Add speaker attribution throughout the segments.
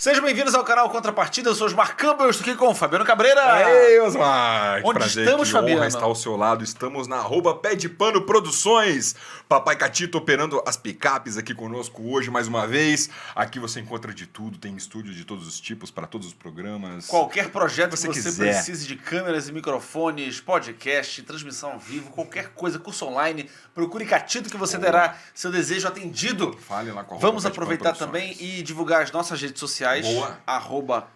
Speaker 1: Sejam bem-vindos ao canal Contrapartida, eu sou o Osmar Campbell, eu estou aqui com o Fabiano Cabreira.
Speaker 2: Ei, Osmar!
Speaker 1: Onde
Speaker 2: prazer,
Speaker 1: estamos,
Speaker 2: que
Speaker 1: Fabiano?
Speaker 2: honra estar ao seu lado. Estamos na Pé de Pano Produções. Papai Catito operando as picapes aqui conosco hoje mais uma vez. Aqui você encontra de tudo, tem estúdio de todos os tipos, para todos os programas.
Speaker 1: Qualquer projeto que você
Speaker 2: quiser.
Speaker 1: precise de câmeras e microfones, podcast, transmissão ao vivo, qualquer coisa, curso online, procure Catito que você terá seu desejo atendido.
Speaker 2: Fale lá com a
Speaker 1: Vamos
Speaker 2: Pé de Pano
Speaker 1: aproveitar
Speaker 2: Produções.
Speaker 1: também e divulgar as nossas redes sociais.
Speaker 2: Boa.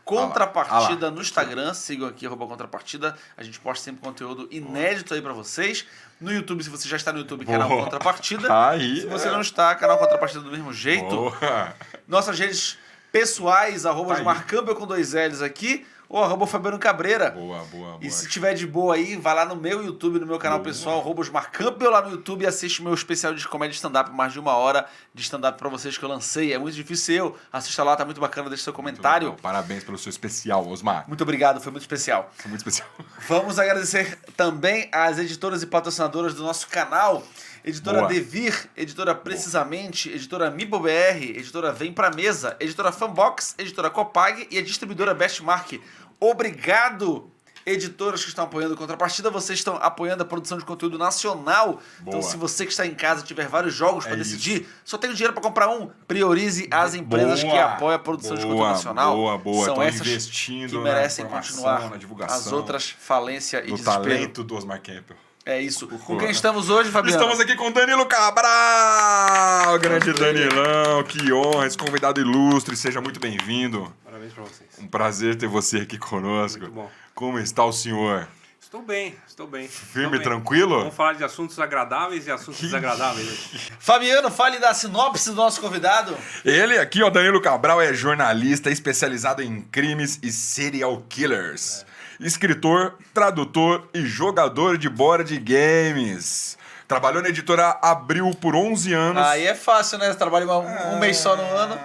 Speaker 1: @Contrapartida no Instagram. Sigam aqui @Contrapartida. A gente posta sempre conteúdo inédito aí pra vocês. No YouTube, se você já está no YouTube, canal
Speaker 2: Boa.
Speaker 1: Contrapartida.
Speaker 2: Aí,
Speaker 1: Se você não está, canal Contrapartida do mesmo jeito.
Speaker 2: Boa.
Speaker 1: Nossas redes pessoais,
Speaker 2: aí.
Speaker 1: Osmar Campbell com 2 L's aqui, ou @Fabiano Cabreira.
Speaker 2: Boa.
Speaker 1: E se tiver de boa aí, vai lá no meu YouTube, no meu canal pessoal, Osmar Campbell lá no YouTube e assiste o meu especial de comédia stand-up, mais de 1 hora de stand-up pra vocês que eu lancei. É muito difícil eu. Assista lá, tá muito bacana, deixa seu comentário.
Speaker 2: Legal. Parabéns pelo seu especial, Osmar.
Speaker 1: Muito obrigado, foi muito especial.
Speaker 2: Foi muito especial.
Speaker 1: Vamos agradecer também às editoras e patrocinadoras do nosso canal. Editora
Speaker 2: Boa.
Speaker 1: Devir, Editora Precisamente, Editora MiboBR, Editora Vem Pra Mesa, Editora Fanbox, Editora Copag e a distribuidora Bestmark. Obrigado, editoras que estão apoiando a Contrapartida. Vocês estão apoiando a produção de conteúdo nacional. Então,
Speaker 2: Boa.
Speaker 1: se você que está em casa tiver vários jogos para
Speaker 2: É
Speaker 1: decidir, só tem dinheiro para comprar um, priorize as empresas
Speaker 2: Boa.
Speaker 1: que apoiam a produção de conteúdo nacional.
Speaker 2: Boa.
Speaker 1: São
Speaker 2: Tão
Speaker 1: essas
Speaker 2: investindo
Speaker 1: que merecem
Speaker 2: na informação,
Speaker 1: continuar.
Speaker 2: na divulgação,
Speaker 1: As outras, falência e
Speaker 2: do
Speaker 1: desespero.
Speaker 2: talento do Osmar Campbell.
Speaker 1: É isso. Com quem estamos hoje, Fabiano?
Speaker 2: Estamos aqui com Danilo Cabral, grande Danilão, que honra, esse convidado ilustre, seja muito bem-vindo.
Speaker 3: Parabéns pra vocês.
Speaker 2: Um prazer ter você aqui conosco.
Speaker 3: Muito bom.
Speaker 2: Como está o senhor?
Speaker 3: Estou bem.
Speaker 2: Firme e
Speaker 3: Estou bem.
Speaker 2: tranquilo?
Speaker 3: Vamos falar de assuntos agradáveis e assuntos desagradáveis.
Speaker 1: Fabiano, fale da sinopse do nosso convidado.
Speaker 2: Ele aqui, ó, Danilo Cabral, é jornalista especializado em crimes e serial killers. Escritor, tradutor e jogador de board games. Trabalhou na editora Abril por 11 anos.
Speaker 1: Aí é fácil, né? Você trabalha um mês só no ano.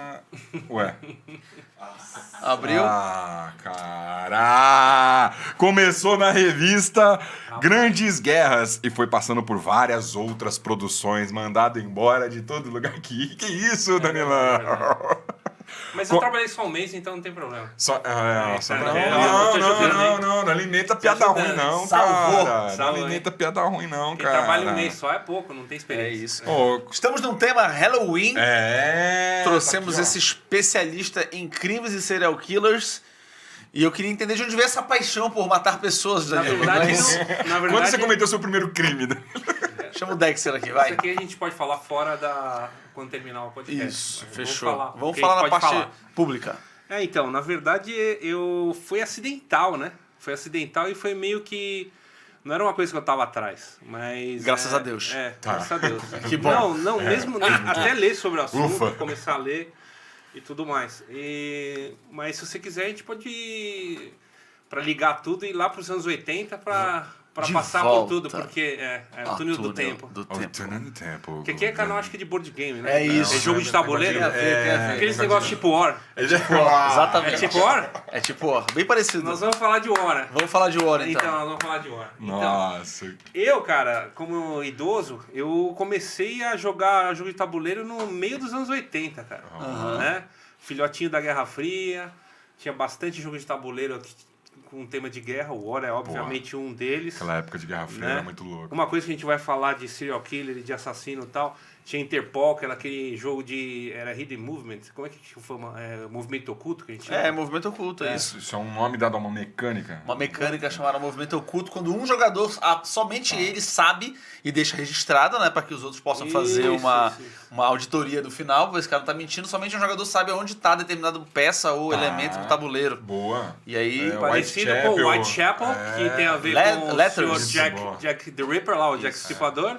Speaker 2: Ué.
Speaker 1: Abriu.
Speaker 2: Ah, cara! Começou na revista Grandes Guerras e foi passando por várias outras produções, mandado embora de todo lugar. Que isso, Danilão?
Speaker 3: Mas eu trabalhei só um mês, então não tem problema.
Speaker 2: Não alimenta piada ruim não,
Speaker 1: Salvou.
Speaker 2: cara. Não alimenta piada ruim não,
Speaker 3: Quem
Speaker 2: cara.
Speaker 3: trabalha um mês só é pouco, não tem
Speaker 1: É
Speaker 3: experiência.
Speaker 1: isso.
Speaker 2: Ô,
Speaker 1: Estamos num tema Halloween. Trouxemos
Speaker 2: tá aqui, ó.
Speaker 1: esse especialista em crimes e serial killers. E eu queria entender de onde veio essa paixão por matar pessoas,
Speaker 3: Na
Speaker 1: Danilo.
Speaker 3: verdade,
Speaker 1: Mas-
Speaker 3: não, na
Speaker 2: Quando
Speaker 3: verdade,
Speaker 2: você cometeu seu primeiro crime?
Speaker 1: Chama o Dexter aqui, vai.
Speaker 3: isso aqui a gente pode falar fora da... quando terminar o podcast.
Speaker 1: Isso,
Speaker 3: Mas
Speaker 1: fechou.
Speaker 3: Vamos
Speaker 1: Vamos
Speaker 3: o que
Speaker 1: falar
Speaker 3: a
Speaker 1: na
Speaker 3: gente
Speaker 1: parte
Speaker 3: pode falar.
Speaker 1: pública.
Speaker 3: Então, na verdade, foi acidental, né? Foi acidental e foi meio que... Não era uma coisa que eu tava atrás, mas...
Speaker 1: Graças a Deus.
Speaker 2: Tá.
Speaker 3: Graças a Deus.
Speaker 1: Que bom.
Speaker 3: Não, mesmo até ler sobre o assunto,
Speaker 2: Ufa.
Speaker 3: começar a ler e tudo mais. Mas se você quiser, a gente pode, para ligar tudo, ir lá para os anos 80 para
Speaker 1: De
Speaker 3: passar
Speaker 1: volta.
Speaker 3: por tudo, porque é o túnel do tempo.
Speaker 1: Do
Speaker 2: Oh,
Speaker 1: tempo.
Speaker 2: túnel do tempo.
Speaker 3: Porque aqui é canal, acho que de board game, né?
Speaker 1: É isso.
Speaker 3: É jogo de tabuleiro.
Speaker 1: Tem a ver, tem a ver.
Speaker 3: Aqueles negócios tipo War.
Speaker 1: Exatamente.
Speaker 3: É tipo War?
Speaker 1: É tipo War. Bem parecido.
Speaker 3: Nós vamos falar de War, né?
Speaker 1: Vamos falar de War,
Speaker 3: Então,
Speaker 1: então.
Speaker 3: nós vamos falar de War. Então,
Speaker 2: Nossa.
Speaker 3: eu, cara, como idoso, eu comecei a jogar jogo de tabuleiro no meio dos anos 80, cara. Né? Filhotinho da Guerra Fria, tinha bastante jogo de tabuleiro aqui com tema de guerra, o War é obviamente um deles.
Speaker 2: Aquela época de Guerra Fria
Speaker 3: Né?
Speaker 2: era muito louco.
Speaker 3: Uma coisa que a gente vai falar de serial killer, de assassino e tal, tinha Interpol, que era aquele jogo de... Era Hidden Movement, como é que chama? Movimento oculto que a gente chama?
Speaker 1: É, movimento oculto, é isso.
Speaker 2: Isso é um nome dado a uma mecânica.
Speaker 1: Uma mecânica chamada movimento oculto, quando um jogador, somente ele sabe e deixa registrado, né, para que os outros possam fazer
Speaker 3: Isso,
Speaker 1: uma
Speaker 3: isso.
Speaker 1: auditoria do final, esse cara não tá mentindo, somente um jogador sabe onde tá determinada peça ou elemento do tabuleiro.
Speaker 2: Boa.
Speaker 1: E aí,
Speaker 3: Parecido com o Whitechapel, que tem a ver com o
Speaker 1: Letters.
Speaker 3: senhor Jack the Ripper lá, o Jack Stripador.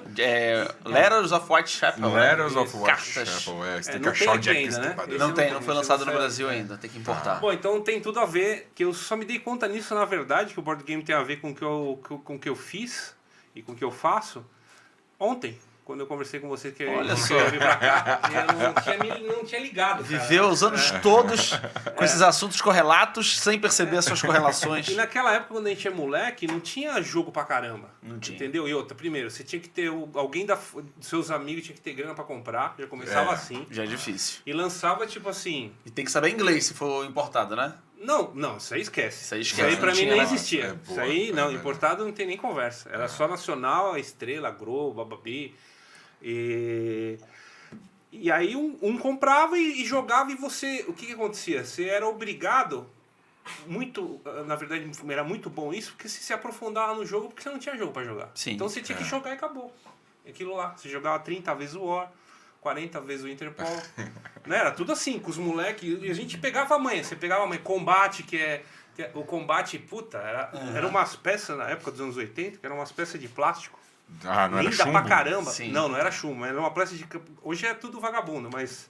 Speaker 1: Letters of Whitechapel.
Speaker 2: Letters
Speaker 1: né?
Speaker 2: of
Speaker 1: Cartas.
Speaker 2: Whitechapel, você tem que
Speaker 3: não
Speaker 2: achar
Speaker 3: tem
Speaker 2: o
Speaker 3: aqui
Speaker 2: Jack
Speaker 3: ainda, né?
Speaker 2: Stripador.
Speaker 3: Esse
Speaker 1: Não tem,
Speaker 3: tem,
Speaker 1: não foi
Speaker 3: esse
Speaker 1: lançado
Speaker 3: não
Speaker 1: no
Speaker 3: saiu.
Speaker 1: Brasil ainda, tem que importar.
Speaker 3: Bom, então tem tudo a ver, que eu só me dei conta nisso, na verdade, que o board game tem a ver com o que eu fiz e com o que eu faço ontem. quando eu conversei com você que
Speaker 1: Olha
Speaker 3: eu
Speaker 1: só.
Speaker 3: ia vir pra cá. Eu não tinha ligado, cara.
Speaker 1: Viveu os anos todos com esses assuntos correlatos, sem perceber as suas correlações.
Speaker 3: E naquela época, quando a gente é moleque, não tinha jogo pra caramba.
Speaker 1: Não tinha.
Speaker 3: Entendeu? E outra, primeiro, você tinha que ter... Alguém dos seus amigos tinha que ter grana pra comprar. Já começava assim.
Speaker 1: Já é difícil.
Speaker 3: E lançava, tipo assim...
Speaker 1: E tem que saber inglês se for importado, né?
Speaker 3: Não, isso aí esquece.
Speaker 1: Isso aí esquece,
Speaker 3: Isso aí pra
Speaker 1: não
Speaker 3: mim
Speaker 1: tinha
Speaker 3: nem
Speaker 1: lá.
Speaker 3: existia.
Speaker 2: É boa,
Speaker 3: Isso aí, não,
Speaker 2: é
Speaker 3: importado não tem nem conversa. Era só nacional, a Estrela, a Globo, Bababi. E aí um comprava e jogava e você... O que acontecia? Você era obrigado... Muito, na verdade, era muito bom isso, porque você se aprofundava no jogo porque você não tinha jogo pra jogar.
Speaker 1: Sim.
Speaker 3: Então você tinha que jogar e acabou. Aquilo lá. Você jogava 30 vezes o War, 40 vezes o Interpol. Né? Era tudo assim, com os moleques. E a gente pegava a manha. Você pegava a manha. Combate, que é o combate, puta, era umas peças na época dos anos 80, que eram umas peças de plástico.
Speaker 2: Ah, não era
Speaker 3: Linda
Speaker 2: chumbo?
Speaker 3: pra caramba.
Speaker 1: Sim.
Speaker 3: Não era chumbo, era uma peça de... Hoje é tudo vagabundo, mas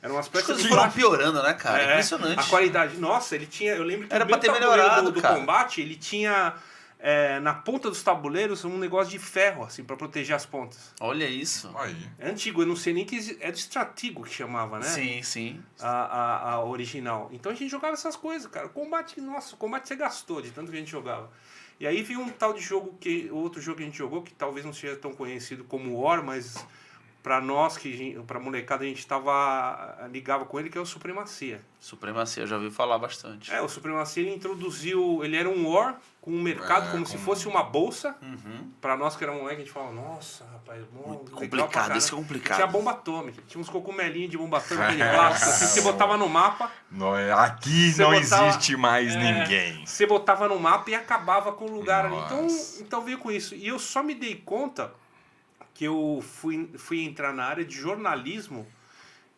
Speaker 3: eram umas
Speaker 1: As
Speaker 3: peças
Speaker 1: coisas
Speaker 3: de
Speaker 1: foram
Speaker 3: plástico.
Speaker 1: piorando, né, cara? Impressionante.
Speaker 3: A qualidade. Nossa, ele tinha... Eu lembro que
Speaker 1: Era
Speaker 3: o
Speaker 1: pra
Speaker 3: meu
Speaker 1: ter
Speaker 3: tabuleiro
Speaker 1: melhorado,
Speaker 3: do
Speaker 1: cara.
Speaker 3: combate, ele tinha na ponta dos tabuleiros um negócio de ferro, assim, pra proteger as pontas.
Speaker 1: Olha isso.
Speaker 2: Aí.
Speaker 3: É antigo, eu não sei nem que... É do Stratigo que chamava, né?
Speaker 1: Sim, sim.
Speaker 3: A original. Então a gente jogava essas coisas, cara. Combate, nossa, o combate você gastou de tanto que a gente jogava. E aí veio um tal de jogo, outro jogo que a gente jogou, que talvez não seja tão conhecido como War, mas pra nós, pra molecada, a gente ligava com ele, que é o Supremacia.
Speaker 1: Supremacia, eu já ouvi falar bastante.
Speaker 3: O Supremacia ele introduziu, ele era um War com um mercado como se fosse uma bolsa. Pra nós que era moleque, a gente falava, nossa, rapaz,
Speaker 1: Complicado, isso é complicado.
Speaker 3: Tinha bomba atômica, tinha uns cogumelinhos de bomba atômica de plástico, assim, você botava no mapa.
Speaker 2: Aqui
Speaker 3: Você
Speaker 2: não
Speaker 3: botava-
Speaker 2: existe mais ninguém.
Speaker 3: Você botava no mapa e acabava com o lugar ali.
Speaker 2: Nossa.
Speaker 3: Então veio com isso. E eu só me dei conta que eu fui entrar na área de jornalismo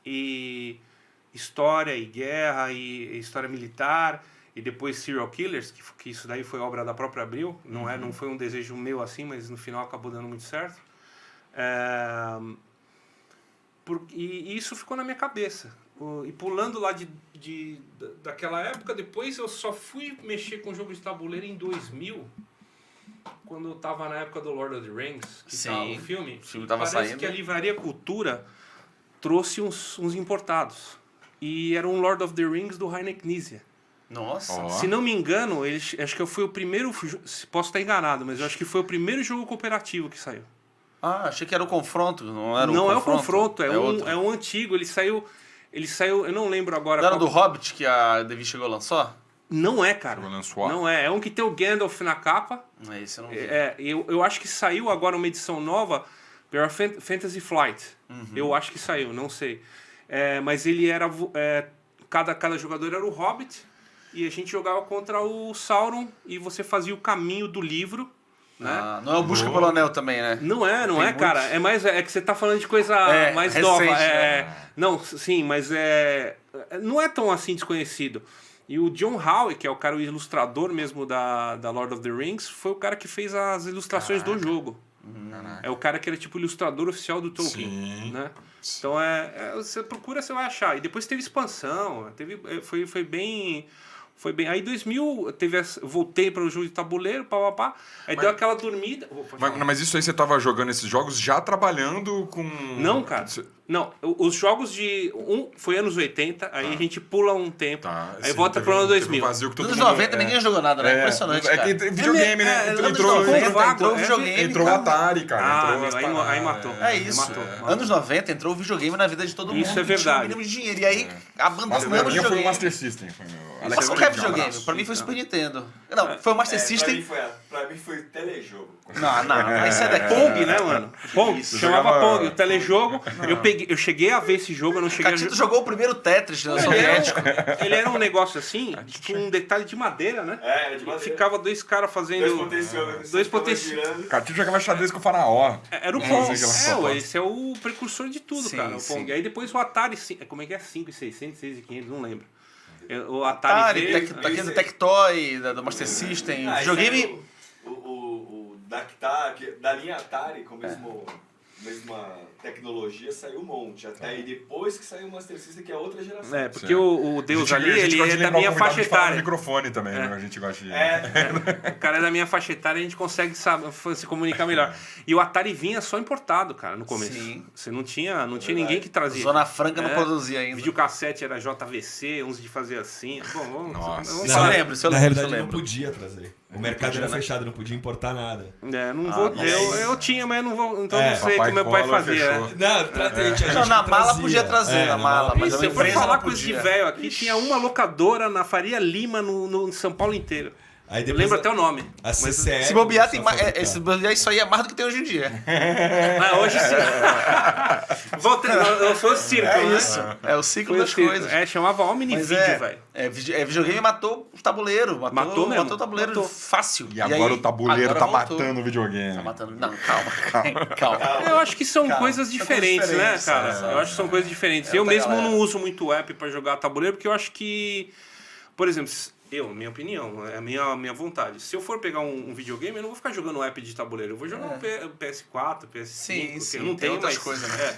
Speaker 3: e história e guerra e história militar e depois serial killers, que isso daí foi obra da própria Abril. Não foi um desejo meu assim, mas no final acabou dando muito certo. E isso ficou na minha cabeça. E pulando lá daquela época, depois eu só fui mexer com jogo de tabuleiro em 2000, quando eu tava na época do Lord of the Rings, que
Speaker 1: Sim,
Speaker 3: tava o filme.
Speaker 1: o filme tava
Speaker 3: Parece
Speaker 1: saindo.
Speaker 3: que a Livraria Cultura trouxe uns importados. E era um Lord of the Rings do Heine Knizia.
Speaker 1: Nossa.
Speaker 2: Ó.
Speaker 3: Se não me engano, acho que eu fui o primeiro... Posso estar enganado, mas eu acho que foi o primeiro jogo cooperativo que saiu.
Speaker 1: Ah, achei que era o confronto, não era o
Speaker 3: Não
Speaker 1: confronto?
Speaker 3: é o confronto,
Speaker 1: outro.
Speaker 3: é um antigo. Ele saiu, eu não lembro agora.
Speaker 1: Não era
Speaker 3: qual-
Speaker 1: do Hobbit que a Devi chegou a lançar?
Speaker 3: Não é, cara.
Speaker 2: Jogou Lançois?
Speaker 3: Não é. É um que tem o Gandalf na capa.
Speaker 1: É isso, eu não vi.
Speaker 3: Eu acho que saiu agora uma edição nova pela Fantasy Flight. Eu acho que saiu, não sei. Mas ele era... cada jogador era o Hobbit. E a gente jogava contra o Sauron. E você fazia o caminho do livro. Né?
Speaker 1: Ah, não é o Busca pelo Anel também, né?
Speaker 3: Não é,
Speaker 1: Tem
Speaker 3: cara. É que você tá falando de coisa mais
Speaker 1: recente,
Speaker 3: nova.
Speaker 1: né?
Speaker 3: Não, sim, mas não é tão assim desconhecido. E o John Howe, que é o cara, o ilustrador mesmo da Lord of the Rings, foi o cara que fez as ilustrações do jogo. É o cara que era tipo o ilustrador oficial do Tolkien.
Speaker 2: Sim.
Speaker 3: Né? Então você procura, você vai achar. E depois teve expansão, foi bem. Foi bem. Aí em 2000 voltei para o jogo de tabuleiro, pá. Aí deu aquela dormida.
Speaker 2: Mas isso aí você tava jogando esses jogos já trabalhando com...
Speaker 3: Não, cara. Não, os jogos foi anos 80, aí a gente pula um tempo,
Speaker 2: Tá,
Speaker 3: aí
Speaker 2: sim,
Speaker 3: volta
Speaker 2: teve
Speaker 3: pro ano
Speaker 2: teve
Speaker 3: 2000.
Speaker 2: vazio que todo
Speaker 1: Nos
Speaker 2: mundo-
Speaker 1: 90 ninguém jogou nada, né? Impressionante,
Speaker 2: É
Speaker 1: cara.
Speaker 2: que videogame, né?
Speaker 1: Anos
Speaker 2: Entrou
Speaker 1: 90,
Speaker 3: vago,
Speaker 1: entrou o
Speaker 3: é.
Speaker 1: videogame,
Speaker 2: entrou o
Speaker 1: cara.
Speaker 2: Atari, cara.
Speaker 3: Ah,
Speaker 2: entrou
Speaker 3: meu,
Speaker 2: as
Speaker 3: aí
Speaker 2: paradas.
Speaker 3: matou.
Speaker 1: É isso.
Speaker 3: Matou.
Speaker 1: Anos 90 entrou o videogame na vida de todo mundo.
Speaker 3: Isso é
Speaker 1: que tinha
Speaker 3: verdade.
Speaker 1: um mínimo de dinheiro. E aí
Speaker 2: Mas
Speaker 1: abandonamos
Speaker 2: pra
Speaker 1: o
Speaker 2: mim foi o
Speaker 1: videogame.
Speaker 2: Master System. Foi meu...
Speaker 1: Mas
Speaker 2: Alex,
Speaker 1: qualquer
Speaker 2: um
Speaker 1: videogame.
Speaker 2: abraço.
Speaker 1: Pra mim foi o Super Nintendo. Não, foi o Master System.
Speaker 4: Pra mim foi telejogo.
Speaker 1: Não, isso é daqui.
Speaker 3: Pong, né, mano? Pong,
Speaker 1: isso?
Speaker 3: chamava
Speaker 2: Jogava-
Speaker 3: Pong, o telejogo. Eu cheguei a ver esse jogo, eu não cheguei
Speaker 1: Catito
Speaker 3: a
Speaker 1: jogou o primeiro Tetris, né, soviético.
Speaker 3: ele era um negócio assim, com um detalhe de madeira, né?
Speaker 4: Era de
Speaker 3: E
Speaker 4: madeira.
Speaker 3: ficava dois caras fazendo.
Speaker 4: Dois potenciais.
Speaker 2: Catito jogava xadrez com o faraó.
Speaker 3: Era o
Speaker 2: Não
Speaker 3: Pong.
Speaker 2: sei aquela proposta.
Speaker 3: Esse é o precursor de tudo,
Speaker 1: Sim,
Speaker 3: cara, o
Speaker 1: sim.
Speaker 3: Pong. Aí depois o Atari, como é que é? 5600, 6500, não lembro. O Atari veio,
Speaker 1: Daquele do Tectoy, do Master System. Videogame.
Speaker 4: O Dactar, da linha Atari, com o mesmo mesma tecnologia saiu um monte. Até aí depois que saiu o Master System, que é outra geração.
Speaker 3: É, porque o Deus ali,
Speaker 2: A gente
Speaker 3: ele
Speaker 2: gosta
Speaker 3: é
Speaker 2: de
Speaker 3: da
Speaker 2: lembrar o
Speaker 3: minha
Speaker 2: convidado
Speaker 3: faixa
Speaker 2: de falar no
Speaker 3: etária.
Speaker 2: microfone também, né? A gente gosta de...
Speaker 3: O cara é da minha faixa etária, a gente consegue se comunicar melhor. E o Atari vinha só importado, cara, no começo.
Speaker 1: Sim.
Speaker 3: Você não tinha ninguém que trazia.
Speaker 1: Zona Franca não produzia ainda.
Speaker 3: Videocassete era JVC, uns de fazer assim. Bom,
Speaker 2: Nossa.
Speaker 3: vamos
Speaker 1: Isso eu
Speaker 3: falar.
Speaker 1: lembro, isso eu
Speaker 5: Na
Speaker 1: lembro.
Speaker 5: realidade,
Speaker 1: isso eu
Speaker 5: não
Speaker 1: lembro.
Speaker 5: podia trazer. O mercado era fechado, não podia importar nada.
Speaker 3: Não vou. Eu tinha, mas eu não vou. Então não sei o
Speaker 2: Papai
Speaker 3: que meu pai
Speaker 2: Collor
Speaker 3: fazia.
Speaker 2: fechou.
Speaker 5: Não, a gente
Speaker 1: Não, na
Speaker 5: não
Speaker 1: mala
Speaker 5: trazia.
Speaker 1: podia trazer, na mala, mas
Speaker 3: Se
Speaker 1: a
Speaker 3: eu for
Speaker 1: empresa
Speaker 3: falar
Speaker 1: não
Speaker 3: coisa de
Speaker 1: podia.
Speaker 3: velho aqui, tinha uma locadora na Faria Lima, no São Paulo inteiro.
Speaker 5: Aí
Speaker 3: Eu
Speaker 5: depois
Speaker 3: lembro até o nome.
Speaker 5: A CCE...
Speaker 1: Se bobear, tem
Speaker 5: começou a
Speaker 1: mais,
Speaker 5: fabricar.
Speaker 1: se bobear, isso aí é mais do que tem hoje em dia.
Speaker 3: Hoje sim. Eu sou o circo,
Speaker 1: É
Speaker 3: né?
Speaker 1: isso. É o ciclo
Speaker 3: Foi o
Speaker 1: das
Speaker 3: circo.
Speaker 1: coisas.
Speaker 3: Chamava Omni
Speaker 1: Mas
Speaker 3: Video, velho.
Speaker 1: videogame matou o tabuleiro.
Speaker 3: Matou mesmo.
Speaker 1: Matou o tabuleiro
Speaker 3: Matou.
Speaker 1: fácil.
Speaker 2: E agora o tabuleiro
Speaker 1: agora
Speaker 2: tá
Speaker 1: voltou.
Speaker 2: matando o videogame.
Speaker 1: Tá matando. Não, calma.
Speaker 3: Eu acho que são
Speaker 1: Calma.
Speaker 3: coisas
Speaker 1: São
Speaker 3: diferentes,
Speaker 1: coisas
Speaker 3: né,
Speaker 1: diferentes,
Speaker 3: cara? Eu acho que são coisas diferentes.
Speaker 1: É
Speaker 3: Eu
Speaker 1: outra
Speaker 3: mesmo
Speaker 1: galera.
Speaker 3: não uso muito app pra jogar tabuleiro, porque eu acho que, por exemplo, minha opinião, é a minha vontade. Se eu for pegar um videogame, eu não vou ficar jogando app de tabuleiro. Eu vou jogar um PS4, PS5,
Speaker 1: Sim,
Speaker 3: porque
Speaker 1: sim,
Speaker 3: eu não
Speaker 1: tem
Speaker 3: tenho
Speaker 1: outras
Speaker 3: mais.
Speaker 1: coisas, né?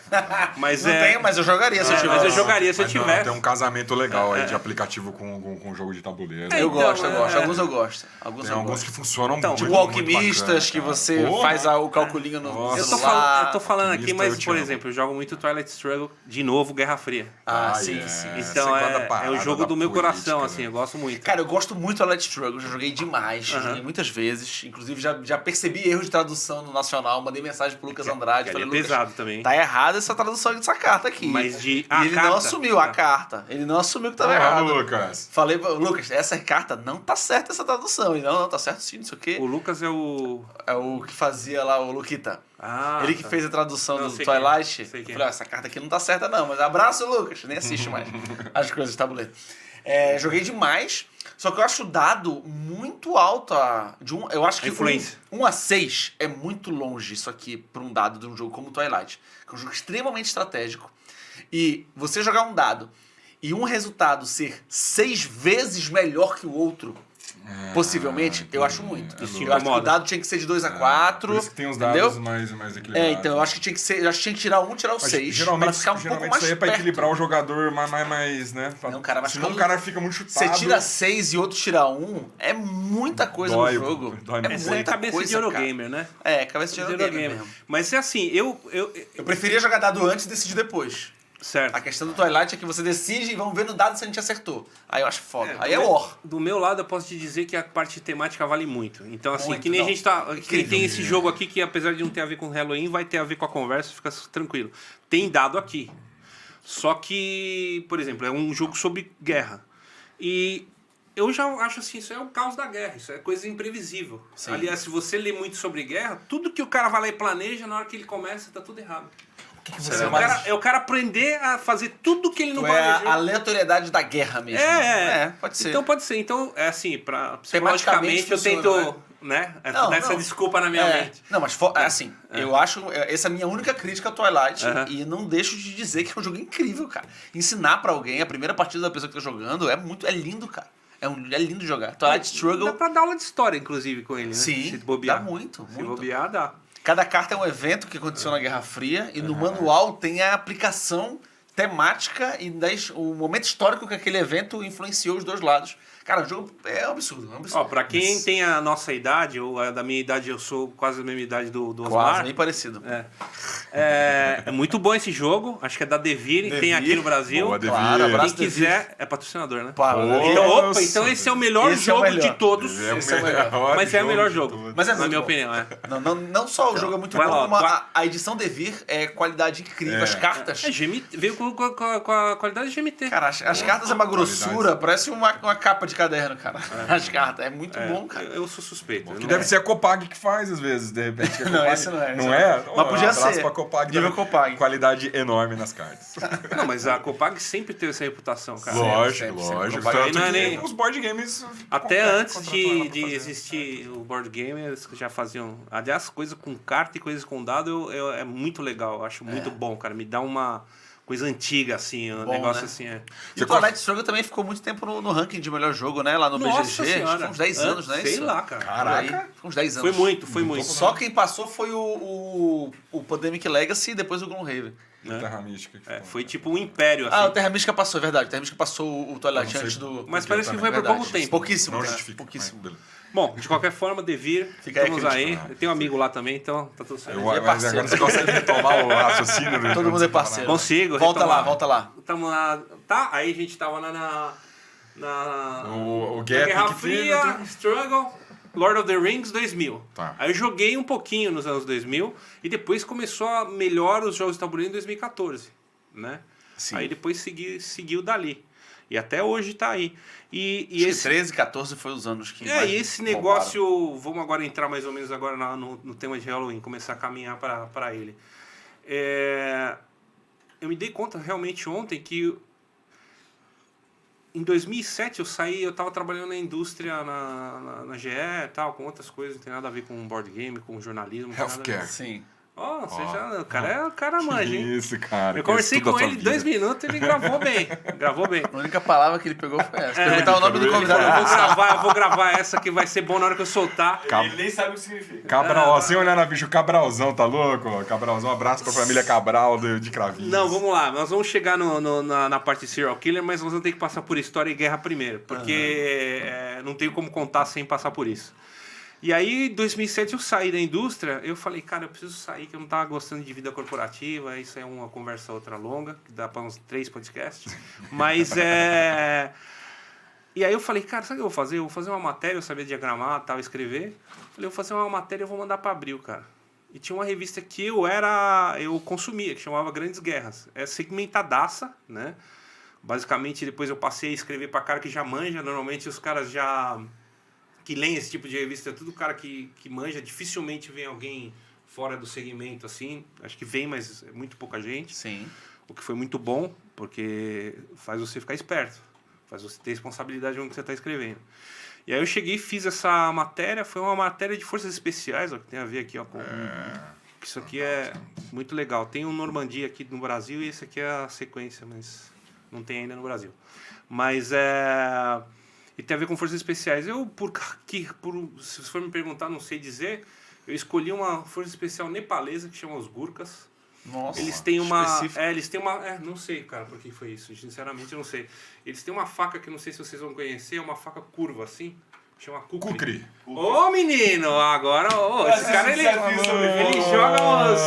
Speaker 3: Mas
Speaker 1: Não tenho, mas eu jogaria se eu tivesse.
Speaker 3: Mas eu jogaria se eu
Speaker 2: Mas não,
Speaker 3: tivesse.
Speaker 2: tem um casamento legal aí de aplicativo com jogo de tabuleiro.
Speaker 3: É,
Speaker 1: Eu
Speaker 3: então,
Speaker 1: gosto.
Speaker 3: é.
Speaker 1: Alguns eu gosto. Alguns
Speaker 2: Tem
Speaker 1: eu
Speaker 2: alguns
Speaker 1: gosto.
Speaker 2: que funcionam
Speaker 3: Então,
Speaker 2: muito,
Speaker 1: Tipo
Speaker 2: muito
Speaker 1: alquimistas,
Speaker 2: bacana,
Speaker 1: que
Speaker 2: cara.
Speaker 1: você
Speaker 2: Porra.
Speaker 1: faz o calculinho no
Speaker 2: Nossa.
Speaker 1: celular.
Speaker 3: Eu tô falando aqui,
Speaker 2: Alquimista, eu
Speaker 3: mas,
Speaker 2: te
Speaker 3: por
Speaker 2: amo.
Speaker 3: exemplo, eu jogo muito Twilight Struggle, de novo, Guerra Fria.
Speaker 1: Ah,
Speaker 2: Ah,
Speaker 1: sim,
Speaker 2: yeah.
Speaker 1: sim.
Speaker 3: Então
Speaker 2: Essa coisa
Speaker 3: é o
Speaker 2: parada
Speaker 3: jogo
Speaker 2: da
Speaker 3: do meu
Speaker 2: política,
Speaker 3: coração,
Speaker 2: né?
Speaker 3: assim, eu gosto muito.
Speaker 1: Cara, eu gosto muito do Twilight Struggle, já joguei demais, joguei muitas vezes. Inclusive, já percebi erros de tradução no Nacional, mandei mensagem pro Lucas Andrade.
Speaker 3: que
Speaker 1: Falei,
Speaker 3: ali é
Speaker 1: Lucas,
Speaker 3: pesado também.
Speaker 1: tá errada essa tradução dessa carta aqui.
Speaker 3: Mas de-
Speaker 1: E
Speaker 3: a
Speaker 1: ele não
Speaker 3: carta?
Speaker 1: assumiu a
Speaker 3: Ah.
Speaker 1: carta. Ele não assumiu que tava
Speaker 2: Porra,
Speaker 1: errado.
Speaker 2: Lucas.
Speaker 1: Falei, Lucas, essa carta não tá certa essa tradução. Ele, não, tá certo sim, não sei o quê.
Speaker 3: O Lucas é o...
Speaker 1: É o que fazia lá, o Luquita.
Speaker 3: Ah,
Speaker 1: Ele que
Speaker 3: tá.
Speaker 1: fez a tradução
Speaker 3: Não,
Speaker 1: do
Speaker 3: sei quem é.
Speaker 1: Twilight.
Speaker 3: Sei quem é.
Speaker 1: Falei, essa carta aqui não tá certa não, mas abraço, Lucas. Nem assiste mais as coisas de tabuleiro. Joguei demais, só que eu acho o dado muito alto. Eu acho que
Speaker 3: Influência.
Speaker 1: 1 a 6 é muito longe isso aqui pra um dado de um jogo como Twilight. Que é um jogo extremamente estratégico. E você jogar um dado e um resultado ser 6 vezes melhor que o outro, possivelmente, eu acho muito.
Speaker 3: Isso te
Speaker 1: Eu acho que o
Speaker 3: incomoda.
Speaker 1: dado tinha que ser de 2 a 4.
Speaker 2: Por isso que tem os
Speaker 1: entendeu?
Speaker 2: dados mais equilibrados.
Speaker 1: Então, eu acho que tinha que ser. Eu acho que tinha que tirar um, tirar o
Speaker 2: Mas
Speaker 1: 6.
Speaker 2: geralmente,
Speaker 1: Pra ficar um pouco
Speaker 2: geralmente
Speaker 1: mais
Speaker 2: isso aí é pra
Speaker 1: perto.
Speaker 2: equilibrar o jogador mais né?
Speaker 1: Não, cara, mas
Speaker 2: senão
Speaker 1: quando
Speaker 2: o cara fica muito chutado.
Speaker 1: Você tira 6 e outro tira 1, é muita coisa
Speaker 2: Dói,
Speaker 1: no jogo.
Speaker 2: dói muito.
Speaker 3: Essa é a
Speaker 1: muita
Speaker 3: cabeça
Speaker 1: coisa,
Speaker 3: de Eurogamer, né?
Speaker 1: cara. Cabeça de Eurogamer mesmo.
Speaker 3: Mas é assim, eu
Speaker 1: Eu preferia jogar dado antes e decidir depois.
Speaker 3: certo.
Speaker 1: A questão do Twilight é que você decide e vamos ver no dado se a gente acertou. Aí eu acho foda. Aí é
Speaker 3: do-
Speaker 1: war.
Speaker 3: Do meu lado, eu posso te dizer que a parte temática vale muito. Então, assim,
Speaker 1: Muito,
Speaker 3: que nem
Speaker 1: não.
Speaker 3: a gente tá. Que
Speaker 1: Incrível.
Speaker 3: tem esse jogo aqui que, apesar de não ter a ver com Halloween, vai ter a ver com a conversa, fica tranquilo. Tem dado aqui. Só que, por exemplo, é um jogo sobre guerra. E eu já acho assim, isso é o caos da guerra, isso é coisa imprevisível.
Speaker 1: Sim.
Speaker 3: Aliás, se você lê muito sobre guerra, tudo que o cara vai lá e planeja, na hora que ele começa, tá tudo errado.
Speaker 1: Você
Speaker 3: É o cara aprender a fazer tudo que ele não
Speaker 1: Tu é
Speaker 3: planejou.
Speaker 1: a aleatoriedade da guerra mesmo. Pode ser.
Speaker 3: Então pode ser. Então, é assim,
Speaker 1: Tematicamente
Speaker 3: psicologicamente eu
Speaker 1: funciona,
Speaker 3: tento,
Speaker 1: né?
Speaker 3: né?
Speaker 1: Não,
Speaker 3: dar essa
Speaker 1: não.
Speaker 3: desculpa na minha mente.
Speaker 1: Não, mas assim, eu acho. Essa é a minha única crítica a Twilight.
Speaker 3: Aham.
Speaker 1: E não deixo de dizer que é um jogo incrível, cara. Ensinar pra alguém a primeira partida da pessoa que tá jogando é lindo, cara. É lindo jogar. Twilight
Speaker 3: Dá
Speaker 1: Struggle.
Speaker 3: pra dar aula de história, inclusive, com ele, né?
Speaker 1: Sim,
Speaker 3: Se bobear.
Speaker 1: dá muito.
Speaker 3: Se bobear, dá.
Speaker 1: Cada carta é um evento que aconteceu na Guerra Fria e no manual tem a aplicação temática e o momento histórico que aquele evento influenciou os dois lados. Cara, o jogo é um absurdo.
Speaker 3: Ó, pra quem tem a nossa idade, ou a da minha idade, eu sou quase a mesma idade do
Speaker 1: Quase,
Speaker 3: Osmar.
Speaker 1: bem parecido.
Speaker 3: É muito bom esse jogo. Acho que é da Devir, tem aqui no Brasil.
Speaker 2: Boa, Devir.
Speaker 1: Claro, abraço,
Speaker 3: Quem quiser, é patrocinador, né?
Speaker 1: Pá,
Speaker 3: Então, opa,
Speaker 2: Nossa,
Speaker 3: então esse é o melhor
Speaker 1: esse é o
Speaker 3: jogo
Speaker 1: melhor.
Speaker 3: de todos.
Speaker 1: Esse é o melhor.
Speaker 3: Mas é o melhor
Speaker 2: de
Speaker 3: jogo.
Speaker 2: todos.
Speaker 1: Mas é
Speaker 3: na
Speaker 1: muito
Speaker 3: minha
Speaker 1: bom.
Speaker 3: opinião, é.
Speaker 1: Não só o jogo é muito
Speaker 3: vai
Speaker 1: bom,
Speaker 3: lá,
Speaker 1: como
Speaker 3: ó,
Speaker 1: a edição Devir é qualidade incrível. As cartas.
Speaker 3: Veio com a qualidade de GMT.
Speaker 1: Cara, as cartas é uma grossura, parece uma capa de caderno, cara. As cartas, é muito bom, cara.
Speaker 3: Eu sou suspeito. eu
Speaker 2: Que
Speaker 3: não-
Speaker 2: deve ser a Copag que faz, às vezes, de repente.
Speaker 1: Não, esse não é, esse
Speaker 2: Não
Speaker 1: não
Speaker 2: é?
Speaker 1: é. Mas podia
Speaker 2: abraço
Speaker 1: ser.
Speaker 2: Pra Copag
Speaker 1: Nível
Speaker 2: também.
Speaker 1: Copag.
Speaker 2: Qualidade enorme nas cartas.
Speaker 3: Não, mas a Copag sempre teve essa reputação, cara.
Speaker 2: Lógico,
Speaker 1: sempre.
Speaker 2: lógico.
Speaker 1: Copag
Speaker 2: Tanto
Speaker 3: não é
Speaker 2: que
Speaker 3: nem-
Speaker 2: os board games...
Speaker 3: Até antes
Speaker 2: contratam ela pra
Speaker 3: de
Speaker 2: fazer.
Speaker 3: existir o board game, eles já faziam. Aliás, coisa com carta e coisas com dado é muito legal. Eu acho muito bom, cara. Me dá uma coisa antiga, assim, um
Speaker 1: Bom,
Speaker 3: negócio
Speaker 1: né?
Speaker 3: assim.
Speaker 1: E
Speaker 2: Você
Speaker 1: o Twilight Struggle também ficou muito tempo no ranking de melhor jogo, né? Lá no
Speaker 3: Nossa
Speaker 1: BGG. Acho que
Speaker 3: senhora.
Speaker 1: foi uns 10 anos, né?
Speaker 3: Sei
Speaker 1: isso?
Speaker 3: lá, cara.
Speaker 2: Caraca.
Speaker 1: Foi uns 10 anos.
Speaker 3: Foi muito.
Speaker 1: Só quem passou foi o Pandemic Legacy e depois o Gloomhaven.
Speaker 3: né?
Speaker 2: Terra Mística. que
Speaker 3: Foi tipo um império, assim.
Speaker 1: Ah, o Terra Mística passou, é verdade. O Terra Mística passou o Twilight
Speaker 2: Eu não
Speaker 1: antes
Speaker 2: sei.
Speaker 1: do...
Speaker 3: Mas
Speaker 2: Porque
Speaker 3: parece que
Speaker 2: também,
Speaker 3: foi por
Speaker 1: verdade.
Speaker 3: pouco tempo.
Speaker 1: Pouquíssimo,
Speaker 2: Não
Speaker 1: cara.
Speaker 2: justifica.
Speaker 1: Pouquíssimo.
Speaker 2: mas beleza.
Speaker 3: Bom, de qualquer forma, Devir,
Speaker 1: Fica aí a
Speaker 3: estamos
Speaker 1: crítica,
Speaker 3: aí. Eu tenho um amigo lá também, então tá tudo certo.
Speaker 2: Eu,
Speaker 1: é
Speaker 2: mas
Speaker 1: parceiro.
Speaker 2: agora você consegue retomar o raciocínio. do-
Speaker 1: Todo mundo é parceiro.
Speaker 3: Consigo,
Speaker 1: Volta
Speaker 3: retomar.
Speaker 1: lá, volta lá.
Speaker 3: Tamo lá. Tá, aí a gente tava lá na
Speaker 2: O
Speaker 3: na
Speaker 2: Gap
Speaker 3: Guerra
Speaker 2: que
Speaker 3: Fria,
Speaker 2: teve,
Speaker 3: Struggle, Lord of the Rings 2000.
Speaker 2: Tá.
Speaker 3: Aí eu joguei um pouquinho nos anos 2000 e depois começou a melhor os jogos de tabuleiro em 2014, né?
Speaker 1: Sim.
Speaker 3: Aí depois seguiu dali. E até hoje tá aí. E
Speaker 1: Acho que
Speaker 3: esse
Speaker 1: 13, 14 foi os anos que
Speaker 3: é,
Speaker 1: mais
Speaker 3: e esse
Speaker 1: bombaram.
Speaker 3: negócio, vamos agora entrar mais ou menos agora no tema de Halloween, começar a caminhar para ele. Eu me dei conta realmente ontem que em 2007 eu estava trabalhando na indústria, na GE e tal, com outras coisas, não tem nada a ver com board game, com jornalismo. não tem nada a ver.
Speaker 2: Healthcare.
Speaker 1: Sim.
Speaker 3: Ó, você já, o cara manja, hein?
Speaker 2: Isso, cara.
Speaker 3: Eu conversei
Speaker 2: Conheço
Speaker 3: com
Speaker 2: tudo da
Speaker 3: ele
Speaker 2: sua
Speaker 3: 2
Speaker 2: vida.
Speaker 3: minutos, ele gravou bem. Gravou bem.
Speaker 1: A única palavra que ele pegou foi essa. Perguntar o nome do
Speaker 3: Eu
Speaker 1: convidado.
Speaker 3: vou gravar essa que vai ser bom na hora que eu soltar.
Speaker 4: Ele nem sabe o que significa.
Speaker 2: Cabral, ó, sem olhar na bicho, Cabralzão, tá louco? Cabralzão, um abraço pra família Cabral de Cravinhos.
Speaker 3: Não, vamos lá. Nós vamos chegar na parte de Serial Killer, mas nós vamos ter que passar por história e guerra primeiro. Porque não tenho como contar sem passar por isso. E aí, em 2007, eu saí da indústria. Eu falei, cara, eu preciso sair, que eu não tava gostando de vida corporativa. Isso é uma conversa outra longa, que dá para uns 3 podcasts. Mas E aí eu falei, cara, sabe o que eu vou fazer? Eu vou fazer uma matéria, eu sabia diagramar, tal, escrever. Falei, eu vou fazer uma matéria e vou mandar para Abril, cara. E tinha uma revista que eu consumia, que chamava Grandes Guerras. É segmentadaça, né? Basicamente, depois eu passei a escrever para cara que já manja. Normalmente, os caras que leem esse tipo de revista, é tudo cara que manja. Dificilmente vem alguém fora do segmento, assim. Acho que vem, mas é muito pouca gente.
Speaker 1: Sim.
Speaker 3: O que foi muito bom, porque faz você ficar esperto. Faz você ter responsabilidade no que você está escrevendo. E aí eu cheguei e fiz essa matéria. Foi uma matéria de forças especiais, ó, que tem a ver aqui, ó, com... Isso aqui é muito legal. Tem um Normandia aqui no Brasil e esse aqui é a sequência, mas não tem ainda no Brasil. Mas e tem a ver com forças especiais. Se você for me perguntar, não sei dizer, eu escolhi uma força especial nepalesa que chama os Gurkhas.
Speaker 1: Nossa.
Speaker 3: Eles têm uma... não sei, cara, por que foi isso. Sinceramente, eu não sei. Eles têm uma faca que eu não sei se vocês vão conhecer, é uma faca curva, assim. Chama Kukri. Ô, menino! Agora, esse cara, ele joga os...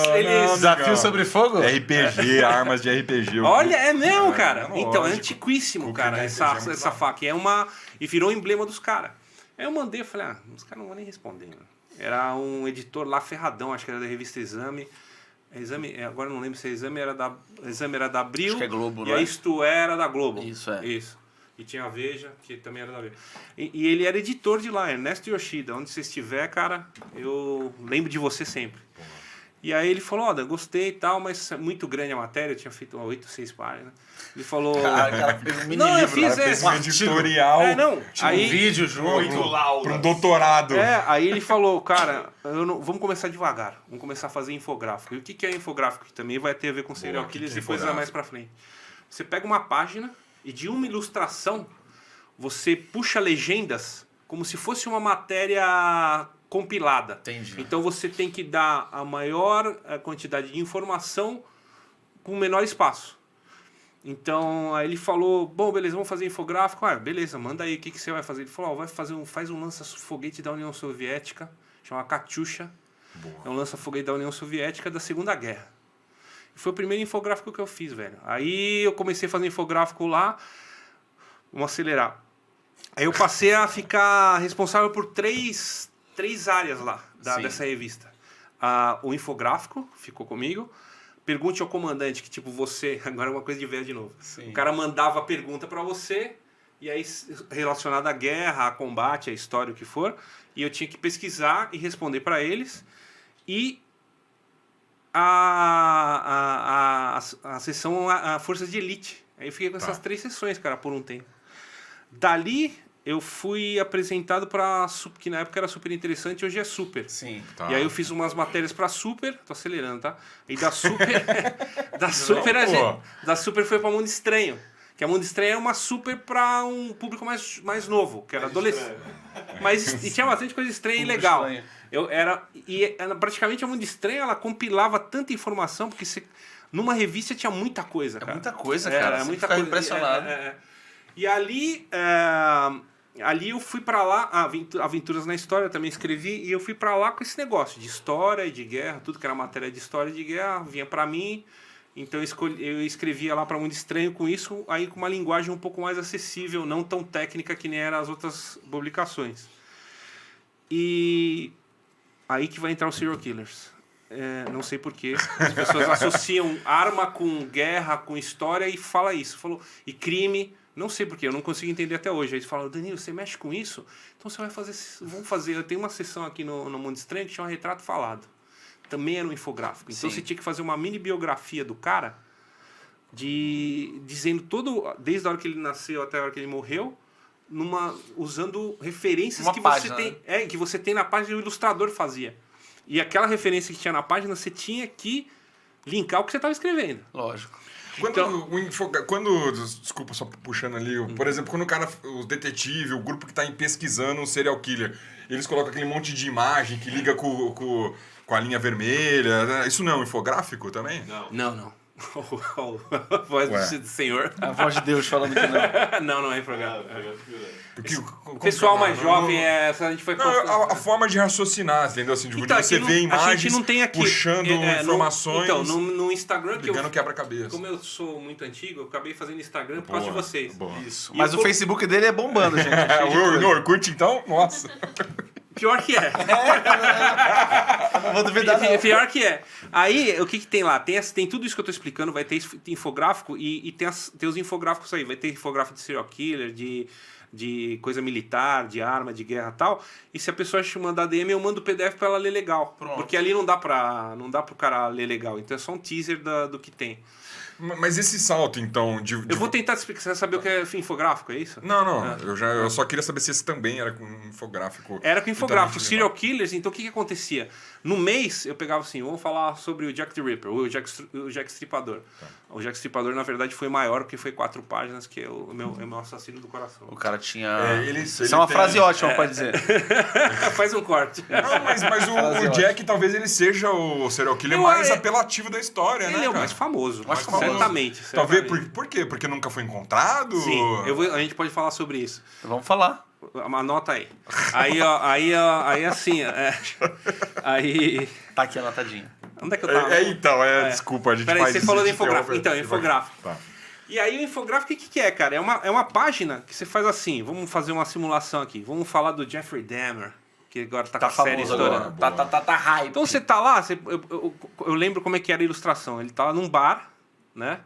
Speaker 1: Desafio sobre fogo?
Speaker 2: RPG, armas de RPG.
Speaker 3: Olha, é mesmo, cara.
Speaker 2: lógico.
Speaker 3: Então, é antiquíssimo,
Speaker 2: Kukri
Speaker 3: cara,
Speaker 2: de
Speaker 3: essa
Speaker 2: RPG é muito
Speaker 3: faca. E virou emblema dos caras. Aí eu mandei, eu falei, os caras não vão nem responder. Né? Era um editor lá ferradão, acho que era da revista Exame. Agora eu não lembro se a Exame era da Abril.
Speaker 1: Acho que é Globo,
Speaker 3: e
Speaker 1: não
Speaker 3: a
Speaker 1: é?
Speaker 3: Isto era da Globo.
Speaker 1: Isso, é.
Speaker 3: Isso. E tinha a Veja, que também era da Veja. E ele era editor de lá, Ernesto Yoshida. Onde você estiver, cara, eu lembro de você sempre. E aí ele falou, gostei e tal, mas é muito grande a matéria. Eu tinha feito 8, 6 páginas. Ele falou...
Speaker 1: Cara, fez um mini
Speaker 3: Não, eu
Speaker 1: livro.
Speaker 3: fiz,
Speaker 1: cara,
Speaker 2: Fez
Speaker 1: um
Speaker 2: um
Speaker 1: artigo.
Speaker 2: editorial
Speaker 3: Aí,
Speaker 1: Vídeo, jogo.
Speaker 4: Muito lauda.
Speaker 2: pra um doutorado.
Speaker 3: aí ele falou, cara, vamos começar devagar. Vamos começar a fazer infográfico. E o que é infográfico? Que também vai ter a ver com serial
Speaker 2: o que
Speaker 3: killers
Speaker 2: que é
Speaker 3: e coisas
Speaker 2: infográfico?
Speaker 3: mais pra frente. Você pega uma página e de uma ilustração você puxa legendas como se fosse uma matéria compilada.
Speaker 1: Entendi.
Speaker 3: Então você tem que dar a maior quantidade de informação com o menor espaço. Então, aí ele falou, bom, beleza, vamos fazer infográfico. Beleza, manda aí, o que você vai fazer? Ele falou, faz um lança-foguete da União Soviética, chama Katyusha.
Speaker 2: Boa.
Speaker 3: É um lança-foguete da União Soviética da Segunda Guerra. Foi o primeiro infográfico que eu fiz, velho. Aí eu comecei a fazer infográfico lá, vamos acelerar. Aí eu passei a ficar responsável por três áreas lá dessa revista. O infográfico ficou comigo. Pergunte ao comandante, que tipo você... Agora é uma coisa de velho de novo.
Speaker 1: Sim.
Speaker 3: O cara mandava a pergunta para você, e aí relacionada à guerra, a combate, a história, o que for. E eu tinha que pesquisar e responder para eles. E a sessão a Forças de Elite. Aí eu fiquei com essas 3 sessões, cara, por um tempo. Dali eu fui apresentado para que na época era super interessante, hoje é Super.
Speaker 1: Sim.
Speaker 2: Tá.
Speaker 3: E aí eu fiz umas matérias pra Super, tô acelerando, tá? E da Super, da Super, da Super foi pra Mundo Estranho. Que a Mundo Estranho é uma Super pra um público mais novo, que era adolescente. Mas e tinha bastante coisa estranha e legal.
Speaker 1: Estranho.
Speaker 3: Praticamente a Mundo Estranho, ela compilava tanta informação, porque numa revista tinha muita coisa, cara.
Speaker 1: Muita coisa, cara.
Speaker 3: É
Speaker 1: Você
Speaker 3: muita
Speaker 1: fica
Speaker 3: coisa.
Speaker 1: impressionado.
Speaker 3: E ali eu fui pra lá, Aventuras na História, eu também escrevi, e eu fui pra lá com esse negócio de história e de guerra, tudo que era matéria de história e de guerra, vinha pra mim, então eu escrevia lá pra Mundo Estranho com isso, aí com uma linguagem um pouco mais acessível, não tão técnica que nem eram as outras publicações. E aí que vai entrar os Serial Killers. Não sei porquê, as pessoas associam arma com guerra, com história e fala isso, e crime. Não sei porquê, eu não consigo entender até hoje. Aí eles falam, Danilo, você mexe com isso? Então você vai fazer. Vamos fazer. Eu tenho uma sessão aqui no Mundo Estranho que chama Retrato Falado. Também era um infográfico. Então
Speaker 1: Sim.
Speaker 3: você tinha que fazer uma mini biografia do cara, dizendo desde a hora que ele nasceu até a hora que ele morreu, usando referências
Speaker 1: Uma
Speaker 3: que
Speaker 1: página,
Speaker 3: você tem. Que você tem na página que o ilustrador fazia. E aquela referência que tinha na página, você tinha que linkar o que você estava escrevendo.
Speaker 1: Lógico.
Speaker 2: Desculpa, só puxando ali, por exemplo, quando o detetive, o grupo que tá pesquisando um serial killer, eles colocam aquele monte de imagem que liga com a linha vermelha, né? Isso não é um infográfico também?
Speaker 3: Não. A voz do senhor.
Speaker 1: A voz de Deus falando que não.
Speaker 3: Não é programa.
Speaker 2: Porque,
Speaker 3: O pessoal mais jovem, a gente foi...
Speaker 2: a forma de raciocinar, entendeu? Assim, de
Speaker 3: Então,
Speaker 2: você
Speaker 3: aqui
Speaker 2: ver
Speaker 3: a
Speaker 2: imagens
Speaker 3: gente não tem aqui,
Speaker 2: puxando informações,
Speaker 3: Então, no Instagram,
Speaker 2: ligando quebra-cabeça.
Speaker 3: como eu sou muito antigo, eu acabei fazendo Instagram por causa de vocês.
Speaker 2: Boa.
Speaker 1: Isso.
Speaker 3: E
Speaker 1: Mas
Speaker 3: eu
Speaker 1: o Facebook dele é bombando, gente.
Speaker 2: No Orkut, então? Nossa.
Speaker 3: Pior que é.
Speaker 1: Não vou duvidar, não.
Speaker 3: Pior que é. Aí, o que tem lá? Tem tudo isso que eu tô explicando, vai ter infográfico e tem os infográficos aí. Vai ter infográfico de serial killer, de coisa militar, de arma, de guerra e tal. E se a pessoa mandar DM, eu mando o PDF pra ela ler legal.
Speaker 1: Pronto.
Speaker 3: Porque ali não dá pro cara ler legal. Então é só um teaser do que tem.
Speaker 2: Mas esse salto, então,
Speaker 3: Eu vou tentar te explicar. Você saber o que é infográfico, é isso?
Speaker 2: Não. Eu só queria saber se esse também era com infográfico.
Speaker 3: Era com infográfico.
Speaker 2: Então,
Speaker 3: Serial Killers, então o que acontecia? No mês, eu pegava assim, vamos falar sobre o Jack the Ripper, o Jack Stripador.
Speaker 2: Tá.
Speaker 3: O Jack Stripador, na verdade, foi maior, porque foi 4 páginas, que é o meu assassino do coração.
Speaker 1: O cara tinha...
Speaker 2: Isso
Speaker 1: Isso é uma frase ótima pra dizer.
Speaker 3: Faz um corte.
Speaker 2: Não, mas o Jack talvez ele seja o serial killer mais apelativo da história, né,
Speaker 3: Ele é o
Speaker 2: cara?
Speaker 3: mais famoso.
Speaker 1: Mais famoso.
Speaker 3: Certamente.
Speaker 2: Talvez por quê? Porque nunca foi encontrado?
Speaker 3: Sim, a gente pode falar sobre isso.
Speaker 1: Vamos falar.
Speaker 3: Anota aí. Aí assim, aí...
Speaker 1: Tá aqui anotadinho.
Speaker 3: Onde é que eu tava?
Speaker 2: Desculpa, a gente
Speaker 3: Peraí,
Speaker 2: faz
Speaker 3: você
Speaker 2: isso,
Speaker 3: falou
Speaker 2: a
Speaker 3: do
Speaker 2: gente
Speaker 3: infográfico.
Speaker 2: interrompe.
Speaker 3: Então, infográfico.
Speaker 2: Tá.
Speaker 3: E aí o infográfico, o que é, cara? É uma página que você faz assim, vamos fazer uma simulação aqui. Vamos falar do Jeffrey Dahmer, que agora tá com a série
Speaker 1: famoso
Speaker 3: estourando.
Speaker 1: agora. Tá hype.
Speaker 3: Então você tá lá, eu lembro como é que era a ilustração. Ele tava num bar, né?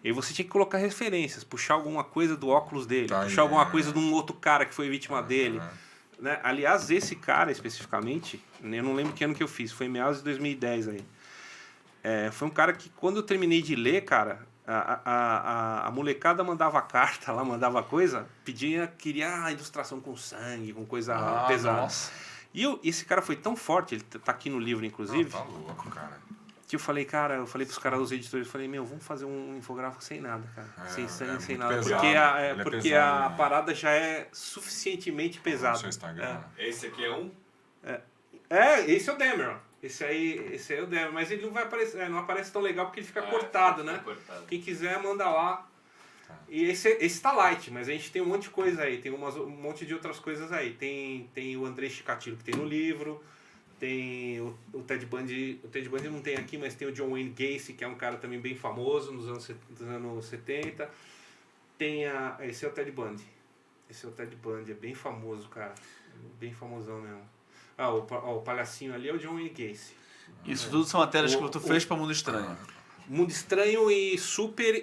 Speaker 3: E aí você tinha que colocar referências, puxar alguma coisa do óculos dele,
Speaker 2: Tá
Speaker 3: puxar
Speaker 2: aí,
Speaker 3: alguma coisa de um outro cara que foi vítima dele. Né? Aliás, esse cara especificamente, eu não lembro que ano que eu fiz, foi em meados de 2010 aí. Foi um cara que quando eu terminei de ler, cara, a molecada mandava carta lá, mandava coisa, queria ilustração com sangue, com coisa pesada.
Speaker 1: Nossa.
Speaker 3: E esse cara foi tão forte, ele tá aqui no livro, inclusive,
Speaker 2: Tá louco, cara.
Speaker 3: que eu falei pros caras, os editores, eu falei, vamos fazer um infográfico sem nada, cara. Sem sangue, sem
Speaker 2: muito
Speaker 3: nada.
Speaker 2: pesado,
Speaker 3: Porque
Speaker 2: ele é pesado,
Speaker 3: a
Speaker 2: né?
Speaker 3: parada já é suficientemente pesada.
Speaker 2: No seu Instagram.
Speaker 4: Esse aqui é um.
Speaker 3: Esse é o Dahmer, ó. Esse aí é o Dahmer, mas ele não vai aparecer, não aparece tão legal porque ele fica cortado, né?
Speaker 4: Cortado.
Speaker 3: Quem quiser, manda lá. E esse tá light, mas a gente tem um monte de coisa aí, tem um monte de outras coisas aí. Tem o Andrei Chikatilo que tem no livro, tem o Ted Bundy não tem aqui, mas tem o John Wayne Gacy, que é um cara também bem famoso dos anos 70. Esse é o Ted Bundy. Esse é o Ted Bundy, é bem famoso, cara. Bem famosão mesmo. O palhacinho ali é o John Wayne Gacy.
Speaker 1: Isso tudo são matérias que tu fez pra Mundo Estranho.
Speaker 3: Mundo Estranho e Super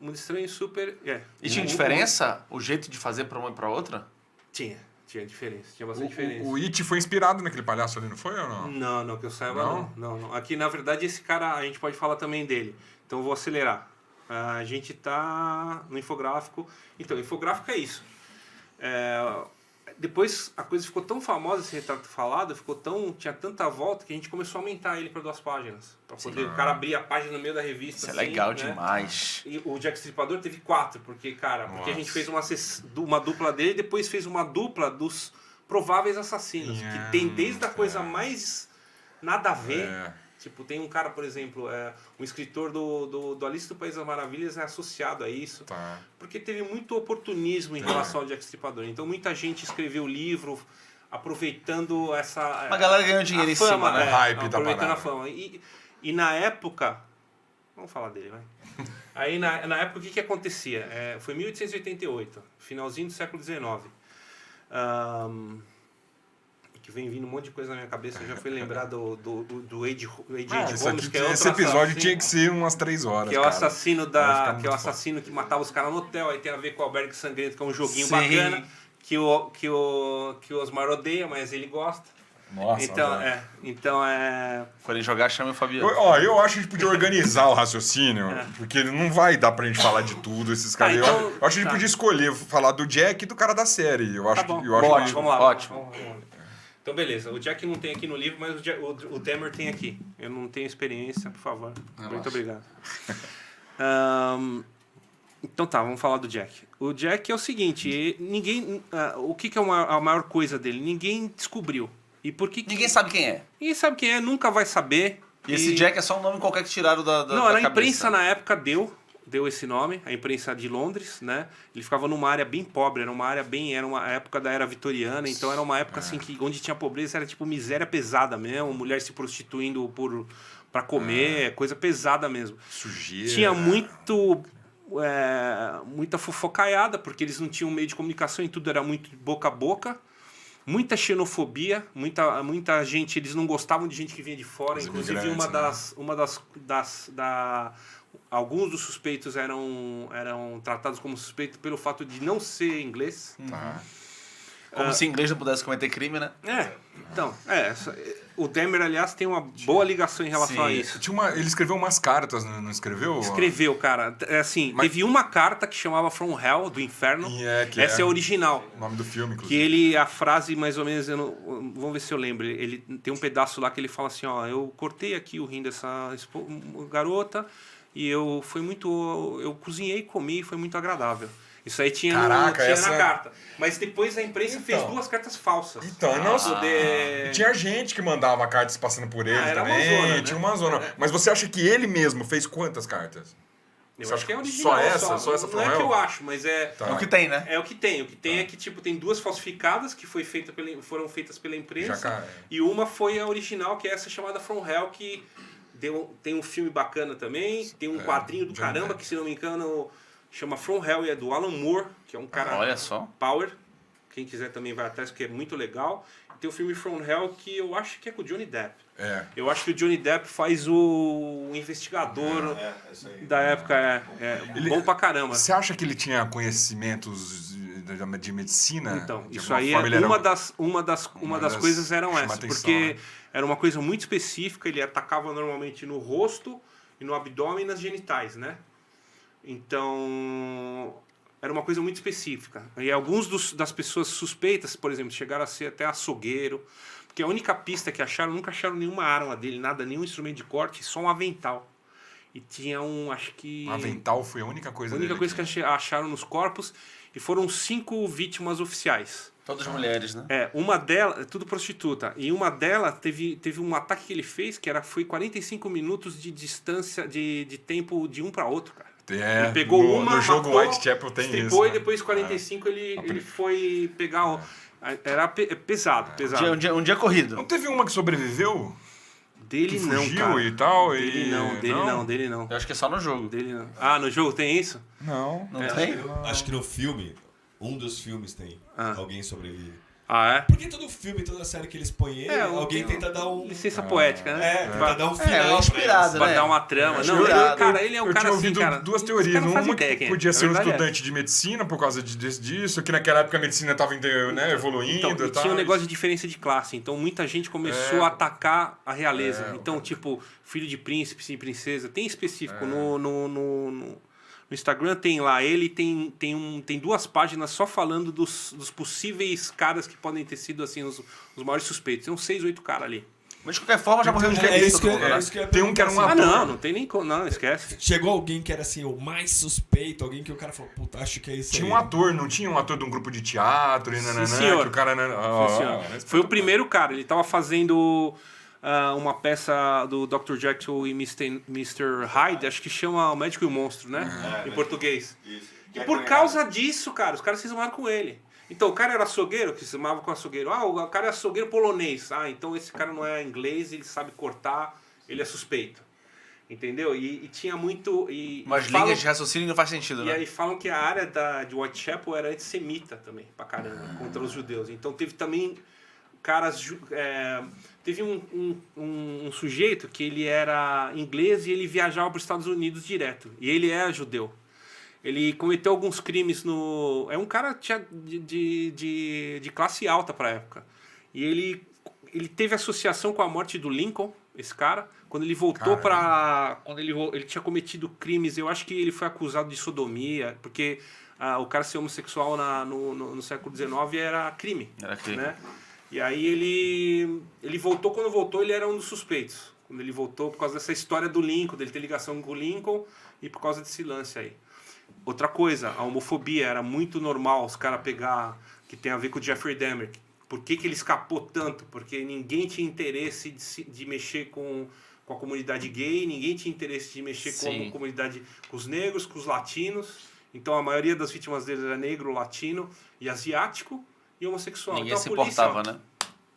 Speaker 3: Mundo Estranho e Super...
Speaker 1: E tinha diferença o jeito de fazer pra uma e pra outra?
Speaker 3: Tinha diferença. Tinha bastante diferença.
Speaker 2: O It foi inspirado naquele palhaço ali, não foi ou não?
Speaker 3: Não, que eu saiba não. Aqui, na verdade, esse cara, a gente pode falar também dele. Então, eu vou acelerar. A gente tá no infográfico. Então, o infográfico é isso. Depois a coisa ficou tão famosa, esse retrato falado, tinha tanta volta que a gente começou a aumentar ele para 2 páginas. Para poder o cara abrir a página no meio da revista.
Speaker 1: Isso é
Speaker 3: assim,
Speaker 1: legal
Speaker 3: né?
Speaker 1: demais.
Speaker 3: E o Jack Stripador teve 4, porque a gente fez uma dupla dele e depois fez uma dupla dos prováveis assassinos. Que tem desde a coisa mais nada a ver. Tipo, tem um cara, por exemplo, um escritor do Alice do País das Maravilhas é associado a isso.
Speaker 2: Tá.
Speaker 3: Porque teve muito oportunismo em relação ao Jack Stripador. Então muita gente escreveu livro aproveitando essa...
Speaker 1: Uma galera ganhou dinheiro
Speaker 3: a
Speaker 1: em
Speaker 3: fama,
Speaker 1: cima, né?
Speaker 2: O hype da
Speaker 3: aproveitando a
Speaker 2: parada.
Speaker 3: fama. E na época... Vamos falar dele, vai. Aí na época o que acontecia? Foi 1888, finalzinho do século XIX. Que vem vindo um monte de coisa na minha cabeça. Eu já fui lembrar do Age Holmes, que é outro
Speaker 2: Esse episódio
Speaker 3: assassino,
Speaker 2: tinha que ser umas 3 horas.
Speaker 3: que é o
Speaker 2: cara.
Speaker 3: assassino
Speaker 2: Vai ficar
Speaker 3: que é o
Speaker 2: muito
Speaker 3: assassino que matava os caras no hotel. Aí tem a ver com o Albergue Sangrento, que é um joguinho
Speaker 1: Sim.
Speaker 3: bacana que o Osmar odeia, mas ele gosta.
Speaker 2: Nossa,
Speaker 3: Então
Speaker 1: Quando ele jogar, chama o Fabiano.
Speaker 2: eu acho que a gente podia organizar o raciocínio, porque não vai dar pra gente falar de tudo, esses caras.
Speaker 3: então,
Speaker 2: eu acho que a gente podia escolher falar do Jack e do cara da série. Eu acho
Speaker 3: Tá bom.
Speaker 2: que. Eu acho
Speaker 1: Ótimo.
Speaker 2: que-
Speaker 3: Vamos lá.
Speaker 1: Ótimo.
Speaker 3: Vamos lá. Então, beleza. O Jack não tem aqui no livro, mas o Demer tem aqui. Eu não tenho experiência, por favor. Muito obrigado. Então tá, vamos falar do Jack. O Jack é o seguinte, o que é a maior coisa dele? Ninguém descobriu. E por que
Speaker 1: Ninguém sabe quem é.
Speaker 3: Ninguém sabe quem é, nunca vai saber.
Speaker 1: E esse Jack é só um nome qualquer que tiraram da
Speaker 3: Não,
Speaker 1: da
Speaker 3: a
Speaker 1: cabeça.
Speaker 3: imprensa na época deu esse nome, a imprensa de Londres, né? Ele ficava numa área bem pobre, era uma época da era vitoriana, então era uma época assim que onde tinha pobreza era tipo miséria pesada mesmo, mulher se prostituindo pra comer, coisa pesada mesmo.
Speaker 2: Sujeira.
Speaker 3: Tinha muita fofocaiada, porque eles não tinham meio de comunicação e tudo era muito boca a boca. Muita xenofobia, muita gente, eles não gostavam de gente que vinha de fora.
Speaker 2: Os
Speaker 3: Inclusive,
Speaker 2: imigrantes,
Speaker 3: alguns dos suspeitos eram tratados como suspeitos pelo fato de não ser inglês.
Speaker 2: Tá.
Speaker 1: Como se inglês não pudesse cometer crime, né?
Speaker 3: O Demer, aliás, tem uma boa ligação em relação a
Speaker 1: Sim.
Speaker 3: isso.
Speaker 2: Ele escreveu umas cartas, não escreveu?
Speaker 3: Escreveu, cara. Teve uma carta que chamava From Hell, do Inferno. Essa é a original.
Speaker 2: O nome do filme,
Speaker 3: Que
Speaker 2: inclusive.
Speaker 3: a frase mais ou menos, vamos ver se eu lembro. Ele tem um pedaço lá que ele fala assim, ó, eu cortei aqui o rim dessa garota e eu cozinhei e comi, foi muito agradável. Isso aí tinha,
Speaker 2: Caraca,
Speaker 3: na carta. Mas depois a imprensa fez 2 cartas falsas.
Speaker 2: Então, tinha gente que mandava cartas passando por ele
Speaker 3: era
Speaker 2: também.
Speaker 3: uma zona, né?
Speaker 2: Tinha uma zona. Mas você acha que ele mesmo fez quantas cartas?
Speaker 3: Eu
Speaker 2: Você
Speaker 3: acho que é
Speaker 2: acha
Speaker 3: original.
Speaker 2: só essa? Só essa
Speaker 3: Não é
Speaker 2: From
Speaker 3: que
Speaker 2: Hell?
Speaker 3: eu acho, mas
Speaker 2: Tá.
Speaker 1: É o que tem, né?
Speaker 3: é o que tem. O que tem é que tipo, tem 2 falsificadas que foram feitas pela imprensa. E uma foi a original, que é essa chamada From Hell, que tem um filme bacana também. Tem um quadrinho do
Speaker 2: Johnny
Speaker 3: caramba,
Speaker 2: Depp.
Speaker 3: que se não me engano chama From Hell e é do Alan Moore, que é um cara
Speaker 1: Olha só.
Speaker 3: power. Quem quiser também vai atrás, porque é muito legal. Tem o filme From Hell, que eu acho que é com o Johnny Depp. Eu acho que o Johnny Depp faz o investigador
Speaker 4: isso aí.
Speaker 3: da época. Bom pra caramba.
Speaker 2: Você acha que ele tinha conhecimentos de medicina?
Speaker 3: Então,
Speaker 2: De
Speaker 3: isso
Speaker 2: alguma
Speaker 3: aí
Speaker 2: forma, ele era
Speaker 3: uma das coisas eram
Speaker 2: chama
Speaker 3: essa,
Speaker 2: atenção,
Speaker 3: porque
Speaker 2: né?
Speaker 3: era uma coisa muito específica, ele atacava normalmente no rosto e no abdômen e nas genitais, né? Então, era uma coisa muito específica. E alguns das pessoas suspeitas, por exemplo, chegaram a ser até açougueiro, porque a única pista que acharam, nunca acharam nenhuma arma dele, nada, nenhum instrumento de corte, só um avental. E tinha acho que...
Speaker 2: Um avental foi a única coisa
Speaker 3: A única
Speaker 2: dele
Speaker 3: coisa que acharam nos corpos, e foram 5 vítimas oficiais.
Speaker 1: Todas mulheres, né?
Speaker 3: Uma delas, tudo prostituta, e uma delas teve um ataque que ele fez que foi 45 minutos de distância, de tempo de um para outro, cara. Ele pegou
Speaker 2: no jogo
Speaker 3: matou,
Speaker 2: Whitechapel tem isso.
Speaker 3: estripou,
Speaker 2: Né?
Speaker 3: e depois 45 ele foi pegar Era pesado.
Speaker 1: Um dia corrido.
Speaker 2: Não teve uma que sobreviveu?
Speaker 3: Dele
Speaker 2: Que
Speaker 3: não,
Speaker 2: fugiu
Speaker 3: cara.
Speaker 2: e tal?
Speaker 3: Dele não.
Speaker 1: Eu acho que é só no jogo.
Speaker 3: Dele não. Ah, no jogo tem isso?
Speaker 2: Não.
Speaker 1: Não tem?
Speaker 5: Acho que no filme, um dos filmes tem. Alguém sobrevive.
Speaker 3: Ah, é?
Speaker 5: Porque todo filme, toda série que eles põem ele, alguém tenta dar um...
Speaker 3: Licença poética, né?
Speaker 5: tenta dar um final
Speaker 1: inspirado,
Speaker 5: pra
Speaker 3: Pra
Speaker 1: né?
Speaker 3: dar uma trama. Não,
Speaker 1: Inspirado.
Speaker 3: cara, ele é um
Speaker 2: Eu
Speaker 3: cara
Speaker 2: tinha
Speaker 3: assim,
Speaker 2: ouvido
Speaker 3: cara.
Speaker 2: duas
Speaker 3: os
Speaker 2: teorias.
Speaker 3: caras não fazem
Speaker 2: Uma
Speaker 3: ideia
Speaker 2: que
Speaker 3: quem é.
Speaker 2: podia ser
Speaker 3: Na
Speaker 2: um
Speaker 3: verdade,
Speaker 2: estudante de medicina por causa disso, que naquela época a medicina estava evoluindo
Speaker 3: Então,
Speaker 2: e
Speaker 3: e
Speaker 2: tal.
Speaker 3: tinha um negócio de diferença de classe, então muita gente começou a atacar a realeza. Então, tipo, filho de príncipes e princesa, tem específico. No Instagram tem lá, ele tem 2 páginas só falando dos possíveis caras que podem ter sido assim, os maiores suspeitos. Tem uns 6, 8 caras ali.
Speaker 1: Mas de qualquer forma já morreu de
Speaker 5: É
Speaker 1: velhice
Speaker 5: isso
Speaker 1: todo
Speaker 5: que
Speaker 1: mundo, né?
Speaker 5: isso que eu ia
Speaker 2: Tem um que era um
Speaker 5: perguntar,
Speaker 2: ator.
Speaker 3: Não tem nem como. Não, esquece.
Speaker 5: Chegou alguém que era assim, o mais suspeito, alguém que o cara falou, puta, acho que é isso
Speaker 2: Tinha
Speaker 5: aí.
Speaker 2: um ator, não tinha um ator de um grupo de teatro e nananã,
Speaker 3: senhor.
Speaker 2: que o cara...
Speaker 3: Sim, senhor. Foi o primeiro cara. Ele tava fazendo uma peça do Dr. Jekyll e Mr. Hyde, acho que chama O Médico e o Monstro, né? Em português.
Speaker 4: Isso.
Speaker 3: E por causa disso, cara, os caras se esmaram com ele. Então, o cara era açougueiro, que se esmava com açougueiro. Ah, o cara é açougueiro polonês. Ah, então esse cara não é inglês, ele sabe cortar, ele é suspeito. Entendeu? E tinha muito...
Speaker 1: Umas linhas de raciocínio não faz sentido,
Speaker 3: E
Speaker 1: né?
Speaker 3: aí falam que a área de Whitechapel era antissemita também, pra caramba, contra os judeus. Então teve também caras... teve um sujeito que ele era inglês e ele viajava para os Estados Unidos direto. E ele é judeu. Ele cometeu alguns crimes no... É um cara de classe alta pra época. E ele teve associação com a morte do Lincoln, esse cara. Quando ele voltou para... Quando ele tinha cometido crimes, eu acho que ele foi acusado de sodomia, porque o cara ser homossexual no século XIX era crime.
Speaker 1: Era crime.
Speaker 3: Né? E aí ele voltou, quando voltou ele era um dos suspeitos. Quando ele voltou por causa dessa história do Lincoln, dele ter ligação com o Lincoln e por causa desse lance aí. Outra coisa, a homofobia era muito normal os caras pegar, que tem a ver com o Jeffrey Dahmer. Por que ele escapou tanto? Porque ninguém tinha interesse de mexer com a comunidade gay, ninguém tinha interesse de mexer com a comunidade, com os negros, com os latinos. Então a maioria das vítimas dele era negro, latino e asiático e homossexual.
Speaker 1: Ninguém
Speaker 3: então,
Speaker 1: se
Speaker 3: a polícia,
Speaker 1: importava, né?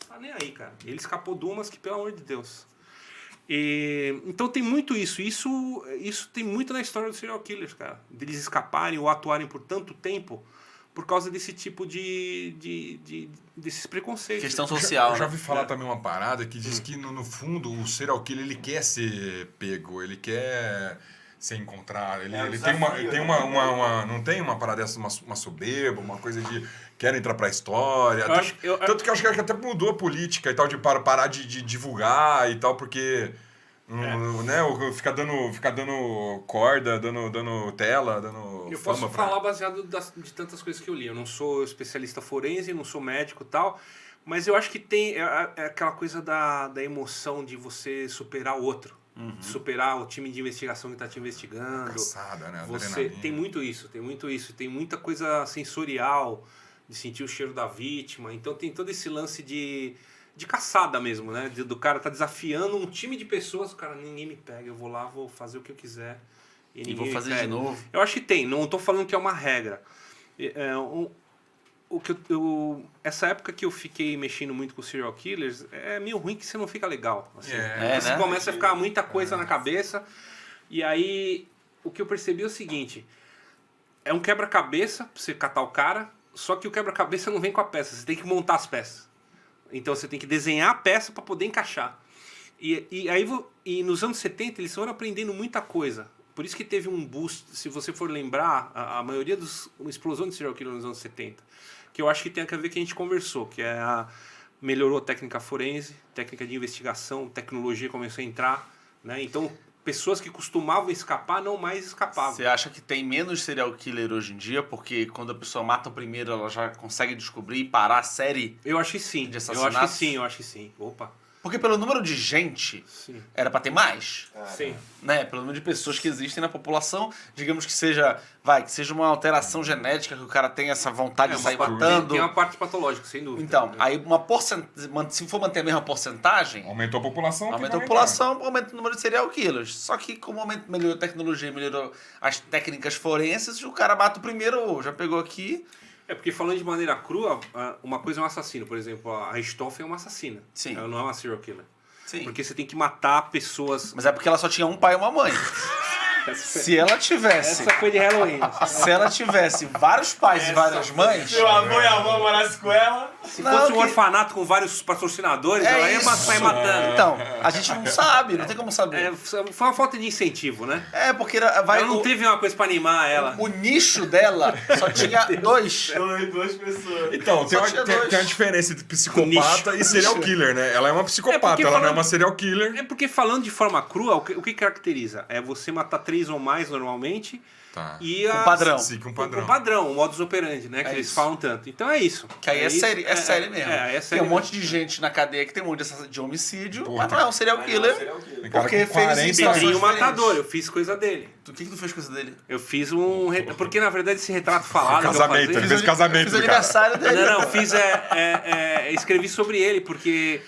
Speaker 3: Tá nem aí, cara. Ele escapou de umas que, pelo amor de Deus. Então tem muito isso. Isso tem muito na história dos serial killers, cara. Deles escaparem ou atuarem por tanto tempo por causa desse tipo desses preconceitos.
Speaker 1: Questão social,
Speaker 2: Eu já
Speaker 1: né?
Speaker 2: ouvi falar também uma parada que diz que, no fundo, o serial killer, ele quer ser pego, ele quer ser encontrado. Ele tem uma não tem uma parada dessa, uma soberba, uma coisa de quero entrar pra história. Tanto que eu acho que até mudou a política e tal, de parar de divulgar e tal, porque... né, ficar dando corda, dando tela, dando
Speaker 3: Eu
Speaker 2: fama
Speaker 3: posso falar baseado de tantas coisas que eu li. Eu não sou especialista forense, não sou médico e tal, mas eu acho que tem aquela coisa da emoção de você superar o outro. De superar o time de investigação que está te investigando.
Speaker 2: Caçada, né?
Speaker 3: Tem muito isso. Tem muita coisa sensorial, de sentir o cheiro da vítima. Então tem todo esse lance de caçada mesmo, né? Do cara tá desafiando um time de pessoas, o cara, ninguém me pega, eu vou lá, vou fazer o que eu quiser.
Speaker 1: E vou fazer de novo.
Speaker 3: Eu acho que tem, não tô falando que é uma regra. Essa época que eu fiquei mexendo muito com serial killers, é meio ruim que você não fica legal. Assim. Você
Speaker 1: né?
Speaker 3: começa a ficar muita coisa na cabeça, e aí o que eu percebi é o seguinte, é um quebra-cabeça pra você catar o cara, só que o quebra-cabeça não vem com a peça, você tem que montar as peças. Então você tem que desenhar a peça para poder encaixar. E nos anos 70 eles foram aprendendo muita coisa. Por isso que teve um boost, se você for lembrar, a maioria uma explosão de serial killer nos anos 70. Que eu acho que tem a ver com o que a gente conversou, que é melhorou a técnica forense, técnica de investigação, tecnologia começou a entrar, né? Então pessoas que costumavam escapar não mais escapavam.
Speaker 1: Você acha que tem menos serial killer hoje em dia? Porque quando a pessoa mata o primeiro, ela já consegue descobrir e parar a série?
Speaker 3: Eu acho que sim.
Speaker 1: De
Speaker 3: Eu acho que
Speaker 1: assassinatos?
Speaker 3: sim, eu acho que sim. Opa.
Speaker 1: Porque pelo número de gente,
Speaker 3: Sim.
Speaker 1: era pra ter mais.
Speaker 3: Sim.
Speaker 1: Né? Pelo número de pessoas que existem na população, digamos que seja uma alteração genética, que o cara tem essa vontade de sair matando.
Speaker 3: Tem uma parte patológica, sem dúvida.
Speaker 1: Então, aí se for manter a mesma porcentagem,
Speaker 2: Aumentou a população. tem que
Speaker 1: aumenta a
Speaker 2: aumentar.
Speaker 1: população, aumenta o número de serial killers. Só que como melhorou a tecnologia, melhorou as técnicas forenses, o cara mata o primeiro, já pegou aqui.
Speaker 3: É porque falando de maneira crua, uma coisa é um assassino. Por exemplo, a Richthofen é uma assassina.
Speaker 1: Sim.
Speaker 3: Ela não é uma serial killer.
Speaker 1: Sim.
Speaker 3: Porque você tem que matar pessoas...
Speaker 1: Mas é porque ela só tinha um pai e uma mãe. Se ela tivesse...
Speaker 3: Essa foi de Halloween.
Speaker 1: Se ela tivesse vários pais e várias mães...
Speaker 4: Seu avô e a avó morassem com ela.
Speaker 3: Se
Speaker 1: Não,
Speaker 3: fosse um
Speaker 1: que-
Speaker 3: orfanato com vários patrocinadores, ela ia sair matando.
Speaker 1: Então, a gente não sabe, não tem como saber.
Speaker 3: Foi uma falta de incentivo, né?
Speaker 1: Porque vai
Speaker 3: Ela não teve uma coisa pra animar ela.
Speaker 1: o nicho dela só tinha dois.
Speaker 4: Duas pessoas.
Speaker 2: Então, tem
Speaker 1: Só
Speaker 2: uma,
Speaker 1: tinha
Speaker 2: tem,
Speaker 1: dois.
Speaker 2: tem uma diferença entre psicopata e serial killer, né? Ela é uma psicopata,
Speaker 3: porque
Speaker 2: ela não é
Speaker 3: falando-
Speaker 2: uma serial killer.
Speaker 3: É porque falando de forma crua, o que caracteriza? É você matar 3 ou mais normalmente.
Speaker 2: Tá.
Speaker 3: E
Speaker 1: Com padrão.
Speaker 2: Sim, com padrão.
Speaker 3: Com padrão, o modus operandi, né? Que
Speaker 1: É
Speaker 3: eles
Speaker 1: isso.
Speaker 3: falam tanto. Então é isso.
Speaker 1: Que aí é
Speaker 3: isso.
Speaker 1: série mesmo.
Speaker 3: É série
Speaker 1: tem um monte
Speaker 3: mesmo.
Speaker 1: de gente na cadeia que tem um monte de homicídio,
Speaker 2: Porra,
Speaker 1: mas não é um serial killer.
Speaker 2: Tem cara
Speaker 1: Porque
Speaker 2: com
Speaker 1: fez
Speaker 2: 40
Speaker 1: isso.
Speaker 3: Pedrinho
Speaker 1: diferentes.
Speaker 3: Matador, eu fiz coisa dele.
Speaker 1: O que tu fez com isso dele?
Speaker 3: Eu fiz um... Porque, na verdade, esse retrato falado...
Speaker 2: Casamento,
Speaker 3: que eu
Speaker 2: ele
Speaker 3: fazia-
Speaker 2: fez casamento
Speaker 1: Fiz
Speaker 2: do
Speaker 1: o
Speaker 2: cara.
Speaker 1: aniversário dele.
Speaker 3: Não, fiz... escrevi sobre ele, porque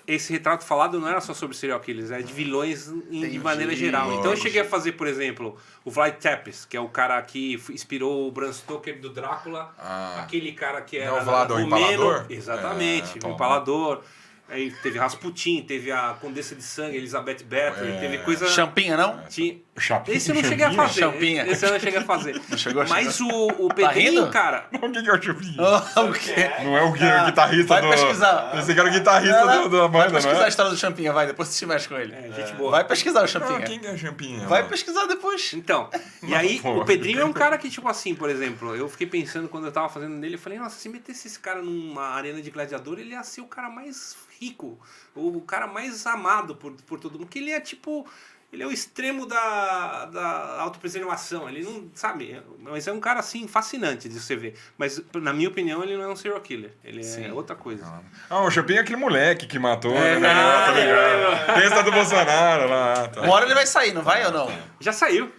Speaker 3: esse retrato falado não era só sobre serial killers, é de vilões de
Speaker 1: Entendi.
Speaker 3: maneira geral. Então eu cheguei a fazer, por exemplo, o Vlad Tepes, que é o cara que inspirou o Bram Stoker do Drácula, aquele cara que era
Speaker 2: Não é o Vlad, o
Speaker 3: romeno.
Speaker 2: Empalador?
Speaker 3: Exatamente,
Speaker 2: É,
Speaker 3: o
Speaker 2: toma.
Speaker 3: Empalador. Aí teve Rasputin, teve a Condessa de Sangue, Elizabeth Bathory, teve coisa...
Speaker 1: Champinha, não?
Speaker 3: Tinha-
Speaker 2: Chapinha,
Speaker 3: Esse eu não cheguei a fazer.
Speaker 1: Champinha.
Speaker 3: Esse eu não cheguei a fazer.
Speaker 1: chegou,
Speaker 3: Mas
Speaker 1: chegou.
Speaker 3: o Pedrinho,
Speaker 1: rindo?
Speaker 3: cara...
Speaker 2: O que é o Chapinha?
Speaker 1: O quê?
Speaker 2: Não é o guitarrista
Speaker 1: Vai
Speaker 2: do...
Speaker 1: pesquisar.
Speaker 2: Esse cara é o guitarrista
Speaker 1: Não,
Speaker 2: da
Speaker 1: vai
Speaker 2: banda,
Speaker 1: pesquisar
Speaker 2: não
Speaker 1: a
Speaker 2: é?
Speaker 1: história do Champinha, vai. Depois você se mexe com ele.
Speaker 3: Gente boa.
Speaker 1: Vai pesquisar o
Speaker 2: Não,
Speaker 1: Champinha.
Speaker 2: quem que é Champinha?
Speaker 1: Vai
Speaker 2: mano?
Speaker 1: pesquisar depois.
Speaker 3: Então, e aí
Speaker 2: pô.
Speaker 3: o Pedrinho é um cara que, tipo assim, por exemplo, eu fiquei pensando quando eu tava fazendo nele, eu falei, nossa, se metesse esse cara numa arena de gladiador, ele ia ser o cara mais rico, o cara mais amado por todo mundo, porque ele é tipo... Ele é o extremo da autopreservação. Ele não, sabe? Mas é um cara, assim, fascinante de você ver. Mas, na minha opinião, ele não é um serial killer. Ele é outra coisa.
Speaker 2: Ah, o Chapinha é aquele moleque que matou, né?
Speaker 3: Ah,
Speaker 2: Tá ligado? Pensa do Bolsonaro lá, tá.
Speaker 1: Uma hora ele vai sair, não vai ou não?
Speaker 3: Já saiu.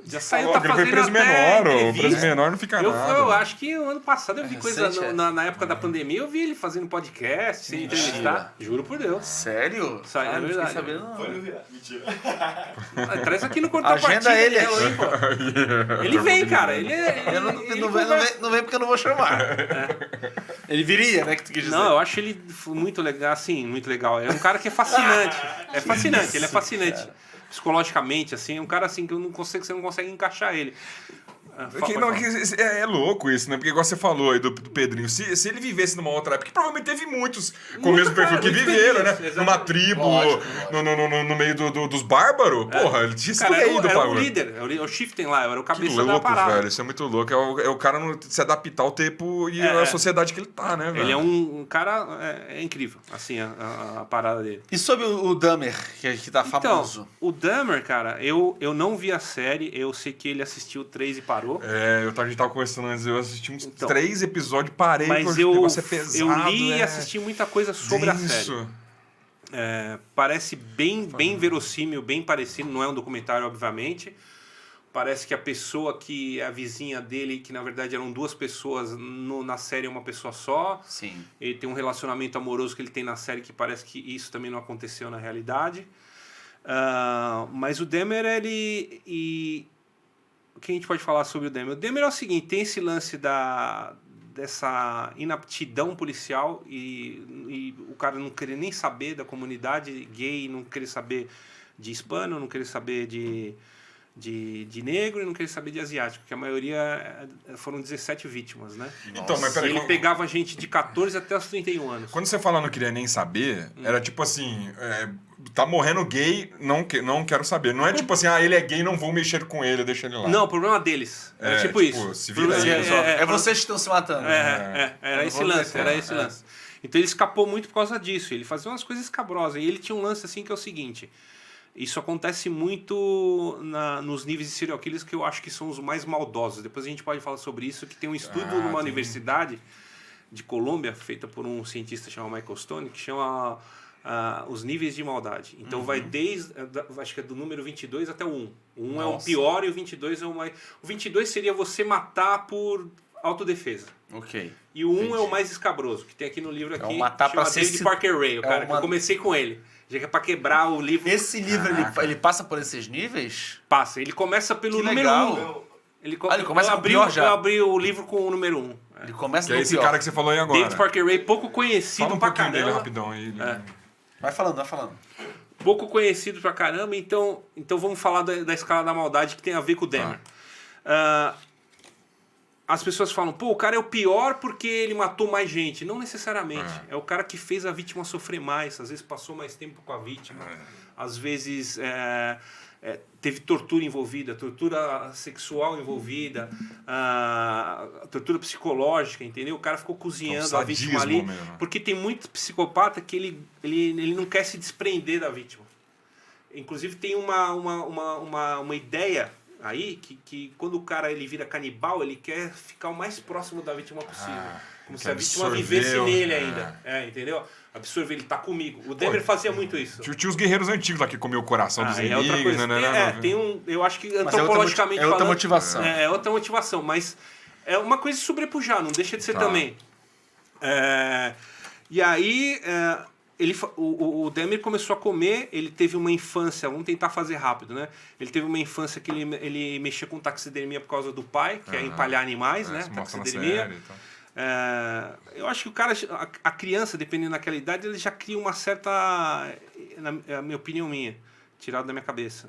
Speaker 3: Já saiu, tá
Speaker 2: Ele foi
Speaker 3: fazendo
Speaker 2: preso
Speaker 3: até
Speaker 2: menor, o
Speaker 3: entrevista.
Speaker 2: preso menor não fica nada.
Speaker 3: Eu acho que o ano passado eu vi coisa
Speaker 1: recente,
Speaker 3: na época da pandemia, eu vi ele fazendo podcast, sem entrevistar. Juro por Deus.
Speaker 1: Sério?
Speaker 3: Sai, é
Speaker 1: Ah, não fiquei
Speaker 3: verdade.
Speaker 1: sabendo, não.
Speaker 4: Foi no viado. Mentira.
Speaker 3: Traz aqui no
Speaker 1: Agenda
Speaker 3: contrapartida
Speaker 1: ele.
Speaker 3: dela aí, pô. Ele vem, cara. Ele
Speaker 1: Eu não,
Speaker 3: ele
Speaker 1: não, vem,
Speaker 3: conversa.
Speaker 1: não vem porque eu não vou chamar. Ele viria, né, que tu quis dizer.
Speaker 3: Não, eu acho ele muito legal, assim, muito legal. É um cara que é fascinante. É fascinante, ele é fascinante. Psicologicamente, assim, é um cara assim que você não consegue encaixar ele.
Speaker 2: É louco isso, né? Porque igual você falou aí do Pedrinho, se ele vivesse numa outra época, que provavelmente teve muitos com o mesmo perfil que
Speaker 3: muito
Speaker 2: viveram, né?
Speaker 3: feliz,
Speaker 2: Numa
Speaker 3: exatamente.
Speaker 2: tribo,
Speaker 1: Lógico.
Speaker 2: no meio dos bárbaros, porra, ele tinha
Speaker 3: Cara,
Speaker 2: escolhido
Speaker 3: era o
Speaker 2: bagulho.
Speaker 3: líder, era o Chieftain lá, era o
Speaker 2: Que
Speaker 3: cabeça da
Speaker 2: louco,
Speaker 3: parada.
Speaker 2: velho, isso é muito louco. É o cara não se adaptar ao tempo e à sociedade que ele tá, né, velho?
Speaker 3: Ele é um cara é incrível, assim, a parada dele.
Speaker 1: E sobre o Dahmer, que tá famoso?
Speaker 3: Então, o Dahmer, cara, eu não vi a série, eu sei que ele assistiu 3 e parou.
Speaker 2: A gente tava conversando antes, eu assisti uns
Speaker 3: Então,
Speaker 2: 3 episódios, parei,
Speaker 3: Mas
Speaker 2: porque o negócio é pesado.
Speaker 3: eu li e
Speaker 2: é
Speaker 3: assisti muita coisa sobre a série.
Speaker 2: denso.
Speaker 3: Parece bem verossímil, bem parecido, não é um documentário, obviamente. Parece que a pessoa que é a vizinha dele, que na verdade eram 2 pessoas, na série é uma pessoa só.
Speaker 1: Sim.
Speaker 3: Ele tem um relacionamento amoroso que ele tem na série que parece que isso também não aconteceu na realidade. Mas o Dahmer, o que a gente pode falar sobre o Dahmer? O Dahmer é o seguinte, tem esse lance dessa inaptidão policial e o cara não querer nem saber da comunidade gay, não querer saber de hispano, não querer saber de negro e não querer saber de asiático, que a maioria foram 17 vítimas, né?
Speaker 2: Então, mas
Speaker 3: E
Speaker 2: peraí,
Speaker 3: ele pegava gente de 14 até os 31 anos.
Speaker 2: quando você fala não queria nem saber, era tipo assim, tá morrendo gay, não quero saber. Não é tipo assim, ele é gay, não vou mexer com ele, deixa ele lá.
Speaker 3: Não, o problema deles. Era tipo isso.
Speaker 2: se vira aí.
Speaker 1: Se resolve. É vocês que estão se matando.
Speaker 3: Era esse lance, era esse lance. Então ele escapou muito por causa disso. Ele fazia umas coisas escabrosas. E ele tinha um lance assim que é o seguinte. Isso acontece muito nos níveis de serial killers que eu acho que são os mais maldosos. Depois a gente pode falar sobre isso, que tem um estudo numa universidade de Colômbia, feita por um cientista chamado Michael Stone, que chama os níveis de maldade. Então vai desde, acho que é do número 22 até o 1. O 1 é o pior e o 22 é o mais... O 22 seria você matar por autodefesa.
Speaker 1: Ok.
Speaker 3: E o 1 é o mais escabroso, que tem aqui no livro aqui,
Speaker 1: o matar pra
Speaker 3: chama
Speaker 1: ser
Speaker 3: David
Speaker 1: ci-
Speaker 3: Parker Ray, o cara, que
Speaker 1: uma-
Speaker 3: eu comecei com ele. Já que é pra quebrar o livro,
Speaker 1: Esse livro, ele passa por esses níveis?
Speaker 3: passa. Ele começa pelo
Speaker 1: Que
Speaker 3: número
Speaker 1: legal.
Speaker 3: 1. Ele
Speaker 1: começa com o pior já.
Speaker 3: Eu abri o livro com o número 1.
Speaker 1: Ele começa
Speaker 2: Que é
Speaker 1: no
Speaker 2: esse
Speaker 1: pior.
Speaker 2: cara que você falou aí agora.
Speaker 3: David Parker Ray, pouco conhecido
Speaker 2: Fala um
Speaker 3: pra
Speaker 2: pouquinho dele
Speaker 3: caramba.
Speaker 2: rapidão aí.
Speaker 1: Vai falando.
Speaker 3: Pouco conhecido pra caramba, então vamos falar da escala da maldade que tem a ver com o Dahmer. As pessoas falam, pô, o cara é o pior porque ele matou mais gente. Não necessariamente. É o cara que fez a vítima sofrer mais, às vezes passou mais tempo com a vítima, às vezes teve tortura envolvida, tortura sexual envolvida, tortura psicológica, entendeu? O cara ficou cozinhando a vítima ali.
Speaker 2: mesmo.
Speaker 3: Porque tem muito psicopata que ele não quer se desprender da vítima. Inclusive tem uma ideia aí que quando o cara ele vira canibal, ele quer ficar o mais próximo da vítima possível. Como se a vítima vivesse nele ainda. Entendeu? Absorver, ele tá comigo. O Demer fazia muito isso.
Speaker 2: Tinha os guerreiros antigos lá que comiam o coração dos
Speaker 3: É outra
Speaker 2: inimigos,
Speaker 3: coisa.
Speaker 2: né?
Speaker 3: Tem eu acho que
Speaker 1: Mas
Speaker 3: antropologicamente
Speaker 1: é outra
Speaker 3: falando,
Speaker 1: motivação.
Speaker 3: É outra motivação, mas é uma coisa de sobrepujar, não deixa de ser também. E aí, o Demer começou a comer, ele teve uma infância, vamos tentar fazer rápido, né? Ele teve uma infância que ele mexia com taxidermia por causa do pai, que é empalhar animais, né?
Speaker 2: Isso mostra na
Speaker 3: Taxidermia.
Speaker 2: série, então.
Speaker 3: Eu acho que o cara, a criança, dependendo daquela idade, ele já cria uma certa, na minha opinião tirado da minha cabeça,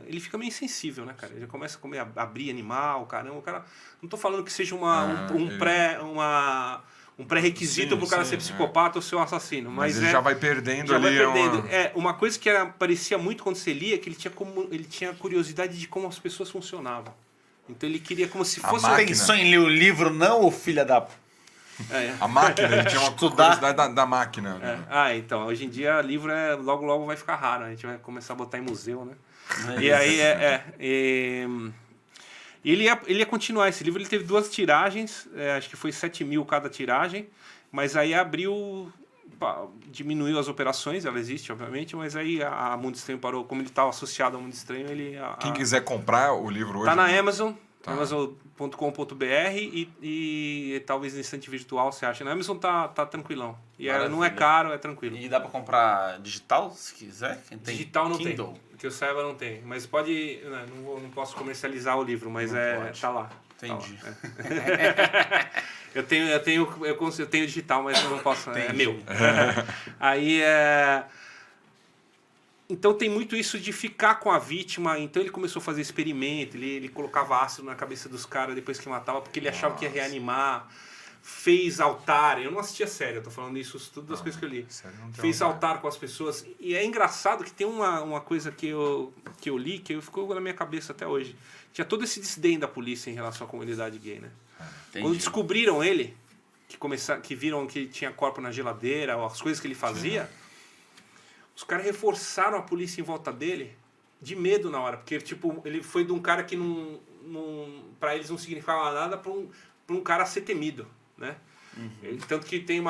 Speaker 3: ele fica meio insensível, né, cara? Ele já começa a comer, abrir animal, caramba, o cara... Não tô falando que seja um pré-requisito pro cara ser psicopata ou ser um assassino, mas
Speaker 2: ele já vai perdendo
Speaker 3: já
Speaker 2: ali.
Speaker 3: vai perdendo. Uma coisa que parecia muito quando você lia, que ele tinha curiosidade de como as pessoas funcionavam. Então ele queria como se fosse...
Speaker 2: máquina.
Speaker 1: Pensou em ler o livro, não, ô filha da...
Speaker 2: A máquina, ele tinha uma curiosidade da máquina. Né?
Speaker 3: Então, hoje em dia livro logo vai ficar raro, a gente vai começar a botar em museu, né? E aí ele ia continuar esse livro, ele teve 2 tiragens, acho que foi 7.000 cada tiragem, mas aí diminuiu as operações, ela existe, obviamente, mas aí a Mundo Estranho parou, como ele estava associado ao Mundo Estranho,
Speaker 2: Quem quiser comprar o livro hoje...
Speaker 3: Tá na Amazon, amazon.com.br e talvez no Estante Virtual você acha. Na Amazon tá tranquilão. E não é caro, é tranquilo.
Speaker 1: E dá pra comprar digital, se quiser? Quem tem
Speaker 3: Digital não
Speaker 1: Kindle?
Speaker 3: tem. Que eu saiba não tem. Mas pode... Não posso comercializar o livro, mas tá lá.
Speaker 1: Entendi.
Speaker 3: Tá lá. Eu tenho digital, mas eu não posso. É meu. Aí Então tem muito isso de ficar com a vítima. Então ele começou a fazer experimento, ele colocava ácido na cabeça dos caras depois que matava, porque ele achava que ia reanimar. Fez altar, eu não assistia a série, eu tô falando isso tudo das coisas que eu li. Fez altar com as pessoas. E é engraçado que tem uma coisa que eu li, que ficou na minha cabeça até hoje. Tinha todo esse desdém da polícia em relação à comunidade gay, né? Quando descobriram ele, que viram que ele tinha corpo na geladeira, as coisas que ele fazia... Os caras reforçaram a polícia em volta dele de medo na hora. Porque, tipo, ele foi de um cara que pra eles não significava nada pra um cara ser temido, né? Tanto que tem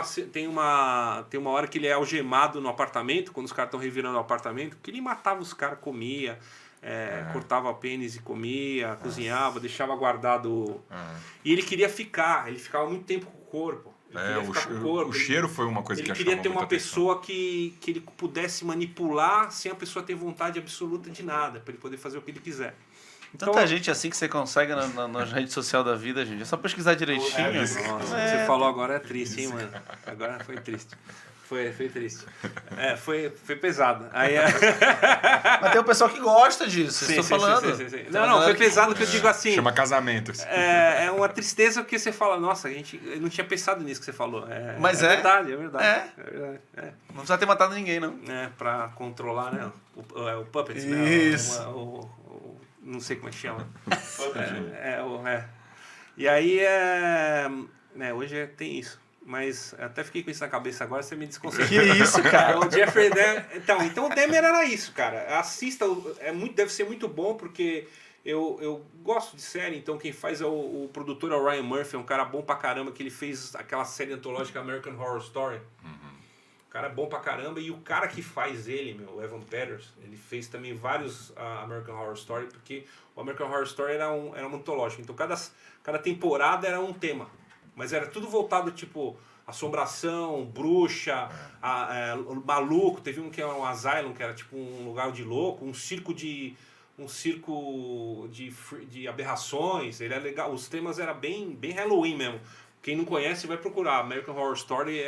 Speaker 3: uma hora que ele é algemado no apartamento, quando os caras estão revirando o apartamento, que ele matava os caras, comia, cortava pênis e comia, cozinhava, deixava guardado. E ele queria ele ficava muito tempo com o corpo.
Speaker 2: O cheiro foi uma coisa que
Speaker 3: ele queria ter uma pessoa que ele pudesse manipular sem a pessoa ter vontade absoluta de nada, para ele poder fazer o que ele quiser. Então,
Speaker 1: Tanta gente assim que você consegue na rede social da vida, gente. É só pesquisar direitinho.
Speaker 3: Nossa, o que você falou agora é triste, hein, mano? Agora foi triste. Foi triste. Foi pesado. Aí,
Speaker 1: Mas tem o pessoal que gosta disso, estou falando.
Speaker 3: Sim. Não, foi pesado que eu digo assim.
Speaker 2: Chama casamento.
Speaker 3: É uma tristeza porque você fala, nossa, eu não tinha pensado nisso que você falou.
Speaker 1: Mas
Speaker 3: é verdade.
Speaker 1: Não precisa ter matado ninguém, não.
Speaker 3: Pra controlar, né? O Puppets,
Speaker 1: isso.
Speaker 3: né? Não sei como é que chama. E aí, hoje tem isso. Mas até fiquei com isso na cabeça agora, você me desconcertou.
Speaker 1: Que isso, cara?
Speaker 3: O Jeffrey Dahmer... Então o Dahmer era isso, cara. Assista, deve ser muito bom, porque eu gosto de série, então quem faz o produtor é o Ryan Murphy, é um cara bom pra caramba, que ele fez aquela série antológica American Horror Story. O cara é bom pra caramba, e o cara que faz ele, o Evan Peters, ele fez também vários American Horror Story, porque o American Horror Story era uma antológica, então cada temporada era um tema. Mas era tudo voltado, tipo, assombração, bruxa, maluco. Teve um que era um asylum, que era tipo um lugar de louco, um circo de aberrações. Ele é legal. Os temas eram bem Halloween mesmo. Quem não conhece vai procurar. American Horror Story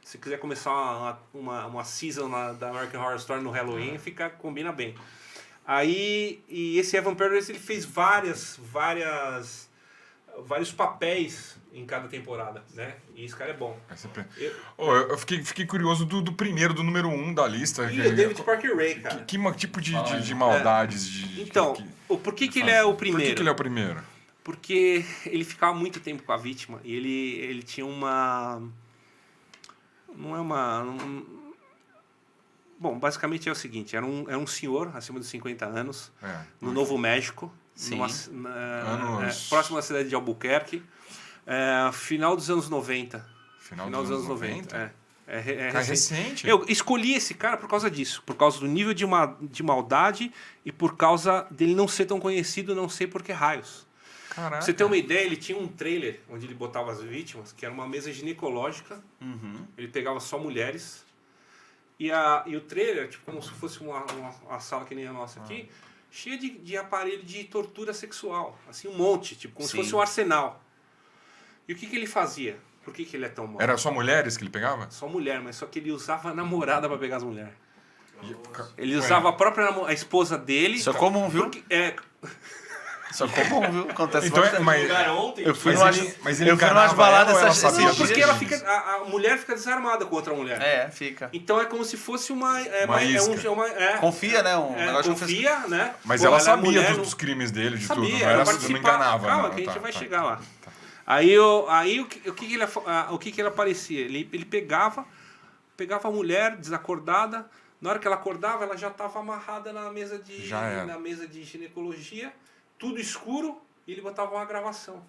Speaker 3: se quiser começar uma season da American Horror Story no Halloween, combina bem. Aí, e esse Evan Peters, ele fez vários papéis em cada temporada, né? E esse cara é bom.
Speaker 2: Eu fiquei curioso do primeiro, do número 1 da lista.
Speaker 3: E o David Parker Ray, cara.
Speaker 2: Que tipo de maldades?
Speaker 3: Então, por que ele é o primeiro?
Speaker 2: Por que ele é o primeiro?
Speaker 3: Porque ele ficava muito tempo com a vítima e ele tinha uma... Bom, basicamente é o seguinte, era um senhor acima dos 50 anos, no
Speaker 2: É.
Speaker 3: Novo México,
Speaker 1: Sim.
Speaker 3: próximo da cidade de Albuquerque, final dos anos 90.
Speaker 2: Final dos anos 90?
Speaker 3: É
Speaker 2: Cara, recente.
Speaker 3: Eu escolhi esse cara por causa disso, por causa do nível de maldade e por causa dele não ser tão conhecido, não sei por que raios.
Speaker 2: Caraca.
Speaker 3: Pra você ter uma ideia, ele tinha um trailer onde ele botava as vítimas, que era uma mesa ginecológica, ele pegava só mulheres, e o trailer, tipo, como se fosse uma sala que nem a nossa aqui, cheia de aparelho de tortura sexual, assim, um monte, tipo, como se fosse um arsenal. E o que ele fazia? Por que ele é tão mau?
Speaker 2: Era só mulheres que ele pegava?
Speaker 3: Só mulher, mas só que ele usava a namorada pra pegar as mulheres. Ele usava a própria a esposa dele.
Speaker 1: Isso é comum, viu? Isso é comum, viu? Acontece
Speaker 2: Então,
Speaker 1: bastante.
Speaker 2: mas,
Speaker 4: Ontem,
Speaker 1: Eu fui
Speaker 2: mas
Speaker 1: numas,
Speaker 2: ele, mas ele
Speaker 1: eu fui numas
Speaker 2: enganava
Speaker 1: baladas
Speaker 2: ela ou ela
Speaker 1: esses
Speaker 2: sabia
Speaker 3: Não,
Speaker 1: dias.
Speaker 3: porque ela fica, a mulher fica desarmada com outra mulher.
Speaker 1: É, fica.
Speaker 3: Então é como se fosse uma
Speaker 2: isca.
Speaker 1: Confia, né? Um negócio
Speaker 3: confia, né?
Speaker 2: Mas
Speaker 3: Pô,
Speaker 2: ela
Speaker 3: é
Speaker 2: sabia
Speaker 3: mulher,
Speaker 2: dos crimes dele, de
Speaker 3: sabia,
Speaker 2: tudo. Não,
Speaker 3: ela
Speaker 2: era, não
Speaker 3: participava.
Speaker 2: enganava.
Speaker 3: Calma,
Speaker 2: não.
Speaker 3: que a gente vai
Speaker 2: Tá.
Speaker 3: chegar lá. Aí o que ele aparecia? Ele pegava a mulher desacordada. Na hora que ela acordava, ela já estava amarrada na mesa de ginecologia, tudo escuro, e ele botava uma gravação.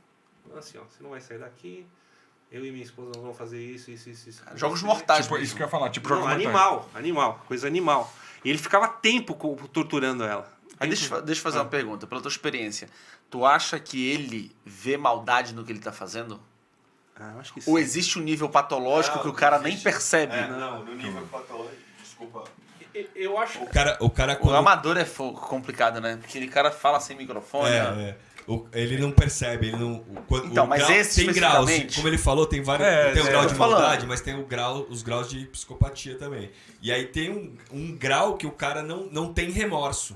Speaker 3: Assim, ó, você não vai sair daqui, eu e minha esposa não vamos fazer isso.
Speaker 1: Jogos mortais.
Speaker 2: Tipo,
Speaker 1: mesmo.
Speaker 2: isso que eu ia falar, tipo
Speaker 3: Não,
Speaker 2: jogos mortais.
Speaker 3: animal, coisa animal. E ele ficava tempo torturando ela.
Speaker 1: Aí deixa eu fazer uma pergunta, pela tua experiência. Tu acha que ele vê maldade no que ele tá fazendo?
Speaker 3: Eu acho que sim.
Speaker 1: Ou existe um nível patológico que o cara nem percebe?
Speaker 4: Não, no nível patológico, desculpa.
Speaker 3: Eu acho...
Speaker 5: O cara
Speaker 1: O
Speaker 5: quando...
Speaker 1: amador é complicado, né? Porque ele cara fala sem microfone. né?
Speaker 5: Ele não percebe, ele não.
Speaker 1: Então, mas esse
Speaker 5: tem graus.
Speaker 1: especificamente-
Speaker 5: Como ele falou, tem vários. Tem o
Speaker 1: eu
Speaker 5: grau
Speaker 1: tô
Speaker 5: de
Speaker 1: falando.
Speaker 5: maldade, mas tem os graus de psicopatia também. E aí tem um grau que o cara não tem remorso.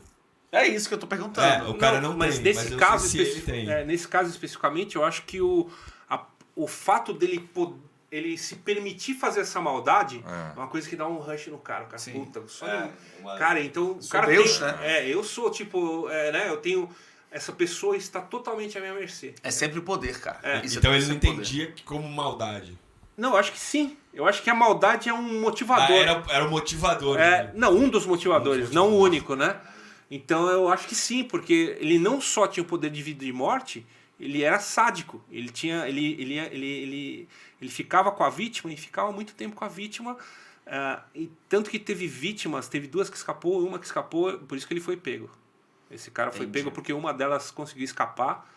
Speaker 1: É isso que eu tô perguntando.
Speaker 5: O cara não
Speaker 3: mas
Speaker 5: tem,
Speaker 3: nesse
Speaker 5: mas eu
Speaker 3: caso
Speaker 5: sei se ele tem.
Speaker 3: nesse caso especificamente, eu acho que o fato dele ele se permitir fazer essa maldade é uma coisa que dá um rush no cara. O cara, puta, cara, então o cara
Speaker 1: Deus,
Speaker 3: tem,
Speaker 1: né?
Speaker 3: eu sou tipo, né? Eu tenho essa pessoa está totalmente à minha mercê.
Speaker 1: É sempre o poder, cara. Isso
Speaker 5: Então
Speaker 1: é
Speaker 5: ele não
Speaker 1: sempre poder.
Speaker 5: entendia como maldade.
Speaker 3: Não, eu acho que sim. Eu acho que a maldade é um motivador.
Speaker 5: Era o motivador. Né?
Speaker 3: Não, um dos motivadores, não o único, né? Então eu acho que sim, porque ele não só tinha o poder de vida e de morte, ele era sádico. Ele tinha, ele ficava com a vítima e ficava muito tempo com a vítima. E tanto que teve vítimas, teve duas que escapou, uma que escapou, por isso que ele foi pego. Esse cara foi pego porque uma delas conseguiu escapar.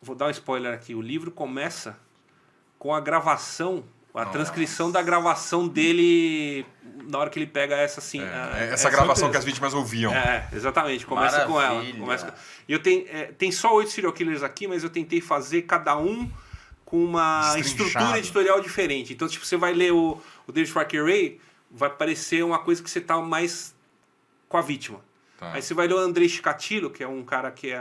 Speaker 3: Vou dar um spoiler aqui. O livro começa com a gravação, a transcrição da gravação dele na hora que ele pega essa assim.
Speaker 2: Essa gravação que as vítimas ouviam.
Speaker 3: Exatamente. Começa com ela. E eu tem só 8 serial killers aqui, mas eu tentei fazer cada um com uma estrutura editorial diferente. Então, tipo, você vai ler o David Parker Ray, vai parecer uma coisa que você tá mais com a vítima.
Speaker 2: Tá.
Speaker 3: Aí você vai ler o Andrei Chikatilo, que é um cara que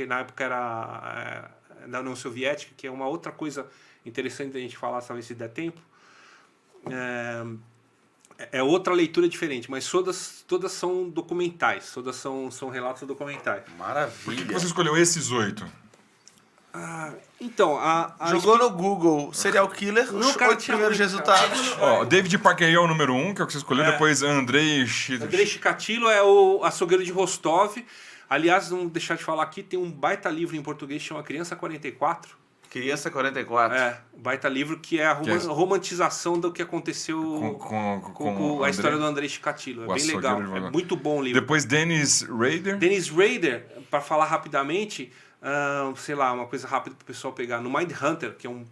Speaker 3: na época era da União Soviética, que é uma outra coisa interessante da gente falar, talvez se der tempo. É outra leitura diferente, mas todas são documentais, todas são relatos documentais.
Speaker 1: Maravilha.
Speaker 2: Por que você escolheu esses 8?
Speaker 3: Então,
Speaker 1: Jogou no Google serial killer,
Speaker 3: Não,
Speaker 1: os
Speaker 3: cara,
Speaker 1: 8
Speaker 3: tinha
Speaker 1: primeiros
Speaker 3: muito,
Speaker 1: resultados.
Speaker 2: Ó, David Parker é o número 1, que é o que você escolheu. Depois Andrei
Speaker 3: Andrei Chikatilo é o açougueiro de Rostov. Aliás, não deixar de falar aqui, tem um baita livro em português que chama Criança 44.
Speaker 1: Criança 44.
Speaker 3: Um baita livro que é a romantização do que aconteceu com a história do Andrei Chikatilo. É bem legal, é muito bom o livro.
Speaker 2: Depois Dennis Rader.
Speaker 3: Dennis Rader, para falar rapidamente, sei lá, uma coisa rápida pro pessoal pegar. No Mindhunter, que é uma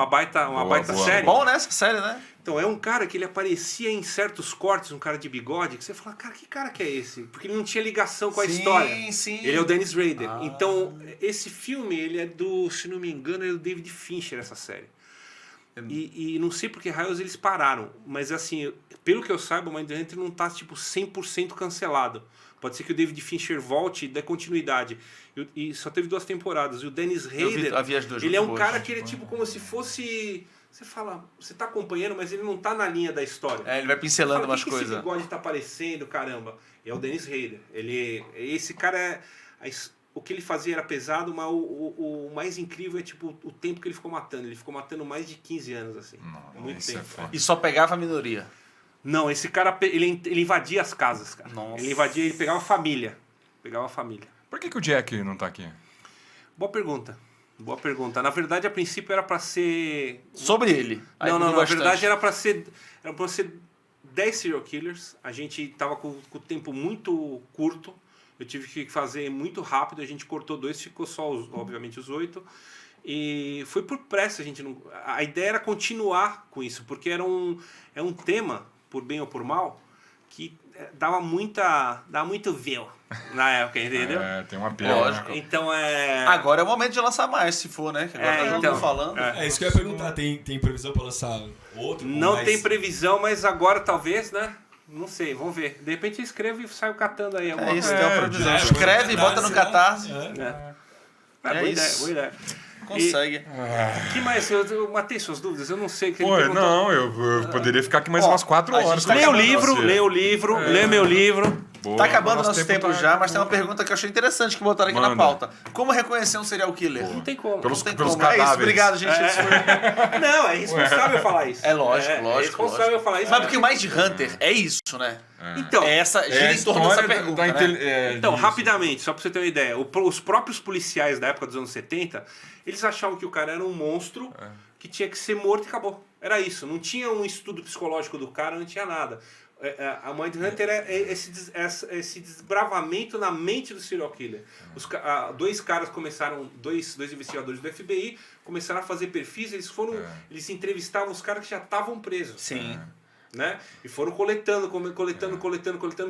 Speaker 3: baita série.
Speaker 1: Bom, né, essa série, né?
Speaker 3: Então, é um cara que ele aparecia em certos cortes, um cara de bigode, que você fala, cara, que cara que é esse? Porque ele não tinha ligação com a história.
Speaker 1: Sim.
Speaker 3: Ele é o Dennis Rader. Então, esse filme, ele é se não me engano, é do David Fincher, essa série. E não sei por que raios eles pararam, mas assim, pelo que eu saiba, o Mindhunter não tá, tipo, 100% cancelado. Pode ser que o David Fincher volte e dê continuidade. E só teve 2 temporadas. E o Dennis Rader, ele é um cara que ele é tipo como se fosse... Você fala, você tá acompanhando, mas ele não tá na linha da história.
Speaker 1: Ele vai pincelando umas coisas.
Speaker 3: Esse bigode tá aparecendo, caramba? É o Dennis Rader. Esse cara, o que ele fazia era pesado, mas o mais incrível é tipo o tempo que ele ficou matando. Ele ficou matando mais de 15 anos, assim. Muito tempo.
Speaker 1: E só pegava a minoria.
Speaker 3: Não, esse cara, ele invadia as casas, cara.
Speaker 1: Nossa.
Speaker 3: Ele pegava a família.
Speaker 2: Por que o Jack não tá aqui?
Speaker 3: Boa pergunta. Na verdade, a princípio era pra ser...
Speaker 1: Sobre ele. Aí
Speaker 3: Não,
Speaker 1: mudou
Speaker 3: na
Speaker 1: bastante.
Speaker 3: verdade era pra ser 10 serial killers. A gente tava com o tempo muito curto. Eu tive que fazer muito rápido. A gente cortou 2, ficou só, obviamente, os 8. E foi por pressa. A ideia era continuar com isso, porque é um tema, por bem ou por mal, que dava muito view na época, entendeu?
Speaker 2: Tem uma pena.
Speaker 1: Lógico.
Speaker 3: Então
Speaker 1: Agora é o momento de lançar mais, se for, né? Que agora tá todo
Speaker 3: então.
Speaker 1: mundo falando.
Speaker 5: É isso que eu ia perguntar. Tem previsão pra lançar outro?
Speaker 3: Não
Speaker 5: mais-
Speaker 3: tem previsão, mas agora talvez, né? Não sei, vamos ver. De repente eu escrevo e saio catando aí alguma
Speaker 1: É isso,
Speaker 3: coisa.
Speaker 1: tem uma previsão.
Speaker 5: É,
Speaker 1: Escreve, bota no Catarse.
Speaker 3: Boa ideia,
Speaker 1: isso.
Speaker 3: boa ideia.
Speaker 1: Consegue.
Speaker 3: Que mais? Eu matei suas dúvidas, eu não sei o que ele
Speaker 2: Pô,
Speaker 3: perguntou.
Speaker 2: não, eu poderia ficar aqui mais
Speaker 1: Ó,
Speaker 2: umas 4
Speaker 1: a gente
Speaker 2: horas.
Speaker 1: tá
Speaker 3: Leia o
Speaker 1: acabando
Speaker 3: livro,
Speaker 2: você.
Speaker 3: leia o livro, lê meu livro.
Speaker 2: Boa,
Speaker 1: Tá acabando
Speaker 2: nosso
Speaker 1: nosso tempo
Speaker 2: tá
Speaker 1: já, mas tem uma pergunta que eu achei interessante que botaram aqui na
Speaker 2: Manda.
Speaker 1: pauta. Como reconhecer um serial killer?
Speaker 3: Não tem como.
Speaker 2: Pelos-
Speaker 1: Não tem
Speaker 2: pelos
Speaker 1: como. É isso,
Speaker 2: cadáveres.
Speaker 1: obrigado, gente. Isso foi-
Speaker 3: Não, é irresponsável falar isso.
Speaker 1: É lógico,
Speaker 3: É
Speaker 1: lógico.
Speaker 3: irresponsável
Speaker 1: lógico.
Speaker 3: falar isso.
Speaker 1: Mas porque o Mind Hunter é isso, né?
Speaker 3: Então,
Speaker 1: É essa,
Speaker 2: É
Speaker 1: gira
Speaker 2: a
Speaker 1: em torno dessa
Speaker 2: história
Speaker 1: pergunta,
Speaker 2: da
Speaker 1: né?
Speaker 3: Então,
Speaker 2: isso.
Speaker 3: rapidamente, só pra você ter uma ideia, os próprios policiais da época dos anos 70, eles achavam que o cara era um monstro que tinha que ser morto e acabou. Era isso, não tinha um estudo psicológico do cara, não tinha nada. A Mindhunter é esse desbravamento na mente do serial killer. Dois caras começaram, dois investigadores do FBI, começaram a fazer perfis, eles entrevistavam os caras que já estavam presos.
Speaker 1: Sim.
Speaker 3: Né? E foram coletando,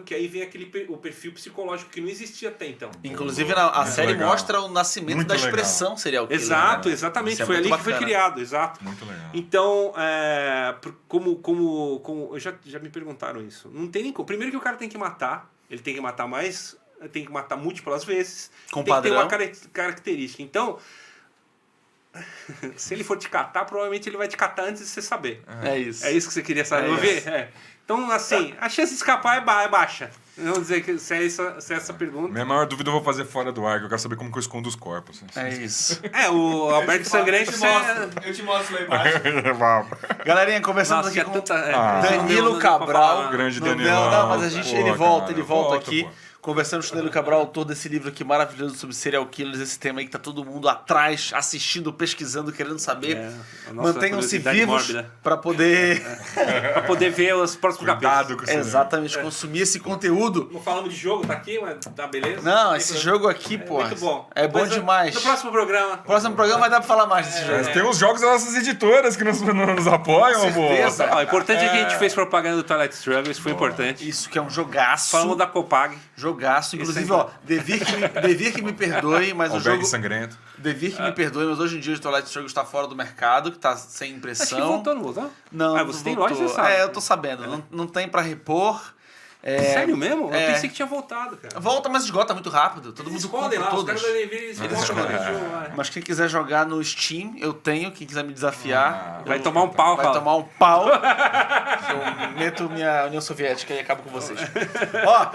Speaker 3: que aí vem o perfil psicológico que não existia até então.
Speaker 1: Inclusive, a série
Speaker 2: legal.
Speaker 1: mostra o nascimento
Speaker 2: Muito
Speaker 1: da
Speaker 2: legal.
Speaker 1: expressão serial killer.
Speaker 3: Exato,
Speaker 1: né?
Speaker 3: exatamente.
Speaker 1: Isso é
Speaker 3: Foi
Speaker 1: muito
Speaker 3: ali que foi
Speaker 1: bacana.
Speaker 3: criado, exato.
Speaker 2: Muito legal.
Speaker 3: Então, como já me perguntaram isso. Não tem nem como. Primeiro que o cara tem que matar, ele tem que matar mais, tem que matar múltiplas vezes.
Speaker 1: Com
Speaker 3: tem que ter uma
Speaker 1: padrão.
Speaker 3: característica. Então, se ele for te catar, provavelmente ele vai te catar antes de você saber.
Speaker 1: É isso.
Speaker 3: É isso que você queria saber?
Speaker 1: É
Speaker 3: Ver?
Speaker 1: isso.
Speaker 3: É. Então, assim, a chance de escapar é baixa. Vamos dizer que se é essa pergunta.
Speaker 2: Minha maior dúvida eu vou fazer fora do ar, que eu quero saber como que eu escondo os corpos.
Speaker 1: É isso.
Speaker 3: O Alberto Sangrento...
Speaker 4: Eu te mostro lá embaixo.
Speaker 1: Galerinha, conversamos
Speaker 3: Nossa,
Speaker 1: aqui
Speaker 3: tinha
Speaker 1: com
Speaker 3: tanta...
Speaker 1: Danilo
Speaker 3: não deu pra
Speaker 1: Cabral.
Speaker 3: falar.
Speaker 2: Grande
Speaker 1: Não,
Speaker 2: Danilão.
Speaker 1: não, mas a gente,
Speaker 2: Pô,
Speaker 1: ele volta
Speaker 2: cara,
Speaker 1: volta
Speaker 2: volta,
Speaker 1: aqui.
Speaker 2: pô.
Speaker 1: Conversamos com o Danilo Cabral, autor desse livro aqui maravilhoso sobre serial killers, esse tema aí que tá todo mundo atrás, assistindo, pesquisando, querendo saber.
Speaker 3: A nossa
Speaker 1: Mantenham-se
Speaker 3: curiosidade
Speaker 1: vivos
Speaker 3: mórbida.
Speaker 1: para poder
Speaker 3: Pra poder ver os próximos
Speaker 2: Cuidado
Speaker 3: capítulos.
Speaker 2: com isso.
Speaker 1: exatamente consumir esse conteúdo.
Speaker 3: Não falamos de jogo, tá aqui, mas tá beleza.
Speaker 1: Não,
Speaker 3: Tem
Speaker 1: esse
Speaker 3: problema.
Speaker 1: jogo aqui, pô,
Speaker 3: Muito bom.
Speaker 1: é bom
Speaker 3: Mas,
Speaker 1: demais.
Speaker 3: No próximo programa.
Speaker 1: Próximo programa vai dar pra falar mais desse jogo.
Speaker 2: Tem os jogos das nossas editoras que nos apoiam,
Speaker 1: Com
Speaker 2: amor.
Speaker 1: certeza.
Speaker 3: O importante é que a gente fez propaganda do Twilight Struggle, isso foi importante.
Speaker 1: Isso que é um jogaço.
Speaker 3: Falamos da Copag.
Speaker 1: Jogaço. Inclusive,
Speaker 3: Esse aí.
Speaker 1: ó, Devir que me perdoe, mas o
Speaker 2: Albergue
Speaker 1: jogo...
Speaker 2: sangrento.
Speaker 1: Devir que me perdoe, mas hoje em dia o Twilight Struggle está fora do mercado, que tá sem
Speaker 3: Acho
Speaker 1: impressão.
Speaker 3: que voltou, não voltou?
Speaker 1: Não,
Speaker 3: Ah,
Speaker 1: não
Speaker 3: você tem
Speaker 1: voltou.
Speaker 3: loja, você sabe.
Speaker 1: Eu tô sabendo. Não tem pra repor.
Speaker 3: Sério mesmo?
Speaker 1: é.
Speaker 3: Eu pensei que tinha voltado, cara.
Speaker 1: Volta, mas esgota muito rápido. Todo
Speaker 3: Eles
Speaker 1: mundo
Speaker 3: escondem
Speaker 1: compra
Speaker 3: lá, os
Speaker 1: todas.
Speaker 3: caras devem vir, eles escondem o jogo lá.
Speaker 1: Mas quem quiser jogar no Steam, eu tenho. Quem quiser me desafiar,
Speaker 3: Vai tomar um pau,
Speaker 1: vai
Speaker 3: fala.
Speaker 1: tomar um pau. Eu meto minha União Soviética e acabo com vocês. Ó,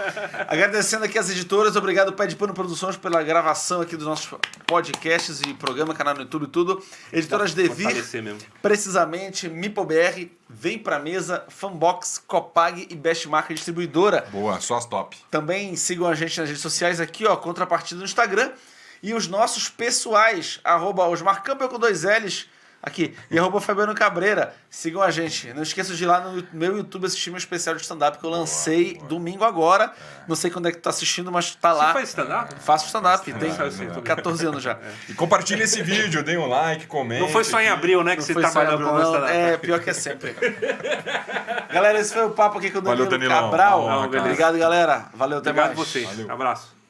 Speaker 1: agradecendo aqui as editoras, obrigado Pé de Pano Produções pela gravação aqui dos nossos podcasts e programa, canal no YouTube e tudo. Editoras Devir,
Speaker 3: Fortalecer mesmo.
Speaker 1: precisamente, MipoBR, Vem Pra Mesa, Fanbox, Copag e Best Marca Distribuidora.
Speaker 2: Boa, só as top.
Speaker 1: Também sigam a gente nas redes sociais aqui, ó, Contrapartida no Instagram. E os nossos pessoais, @Osmar Campbell com 2 L's, aqui, e @Fabiano Cabreira. Sigam a gente. Não esqueçam de ir lá no meu YouTube assistir meu especial de stand-up que eu lancei domingo agora. Não sei quando é que tu tá assistindo, mas tá lá.
Speaker 3: Você faz stand-up?
Speaker 1: Faço stand-up, tem
Speaker 3: stand-up.
Speaker 1: 14 anos já.
Speaker 2: E compartilha esse vídeo, deem um like, comente.
Speaker 3: Não foi só em abril, né, que
Speaker 1: Não
Speaker 3: você
Speaker 1: foi só em
Speaker 3: trabalhou
Speaker 1: abril,
Speaker 3: com
Speaker 1: não.
Speaker 3: stand-up.
Speaker 1: É, pior que é sempre. Galera, esse foi o papo aqui com o
Speaker 2: Valeu,
Speaker 1: Danilo
Speaker 2: Danilão.
Speaker 1: Cabral.
Speaker 2: Valeu,
Speaker 3: beleza.
Speaker 1: Obrigado, galera. Valeu, até
Speaker 3: Obrigado a
Speaker 1: mais.
Speaker 3: vocês.
Speaker 2: Valeu.
Speaker 3: Abraço.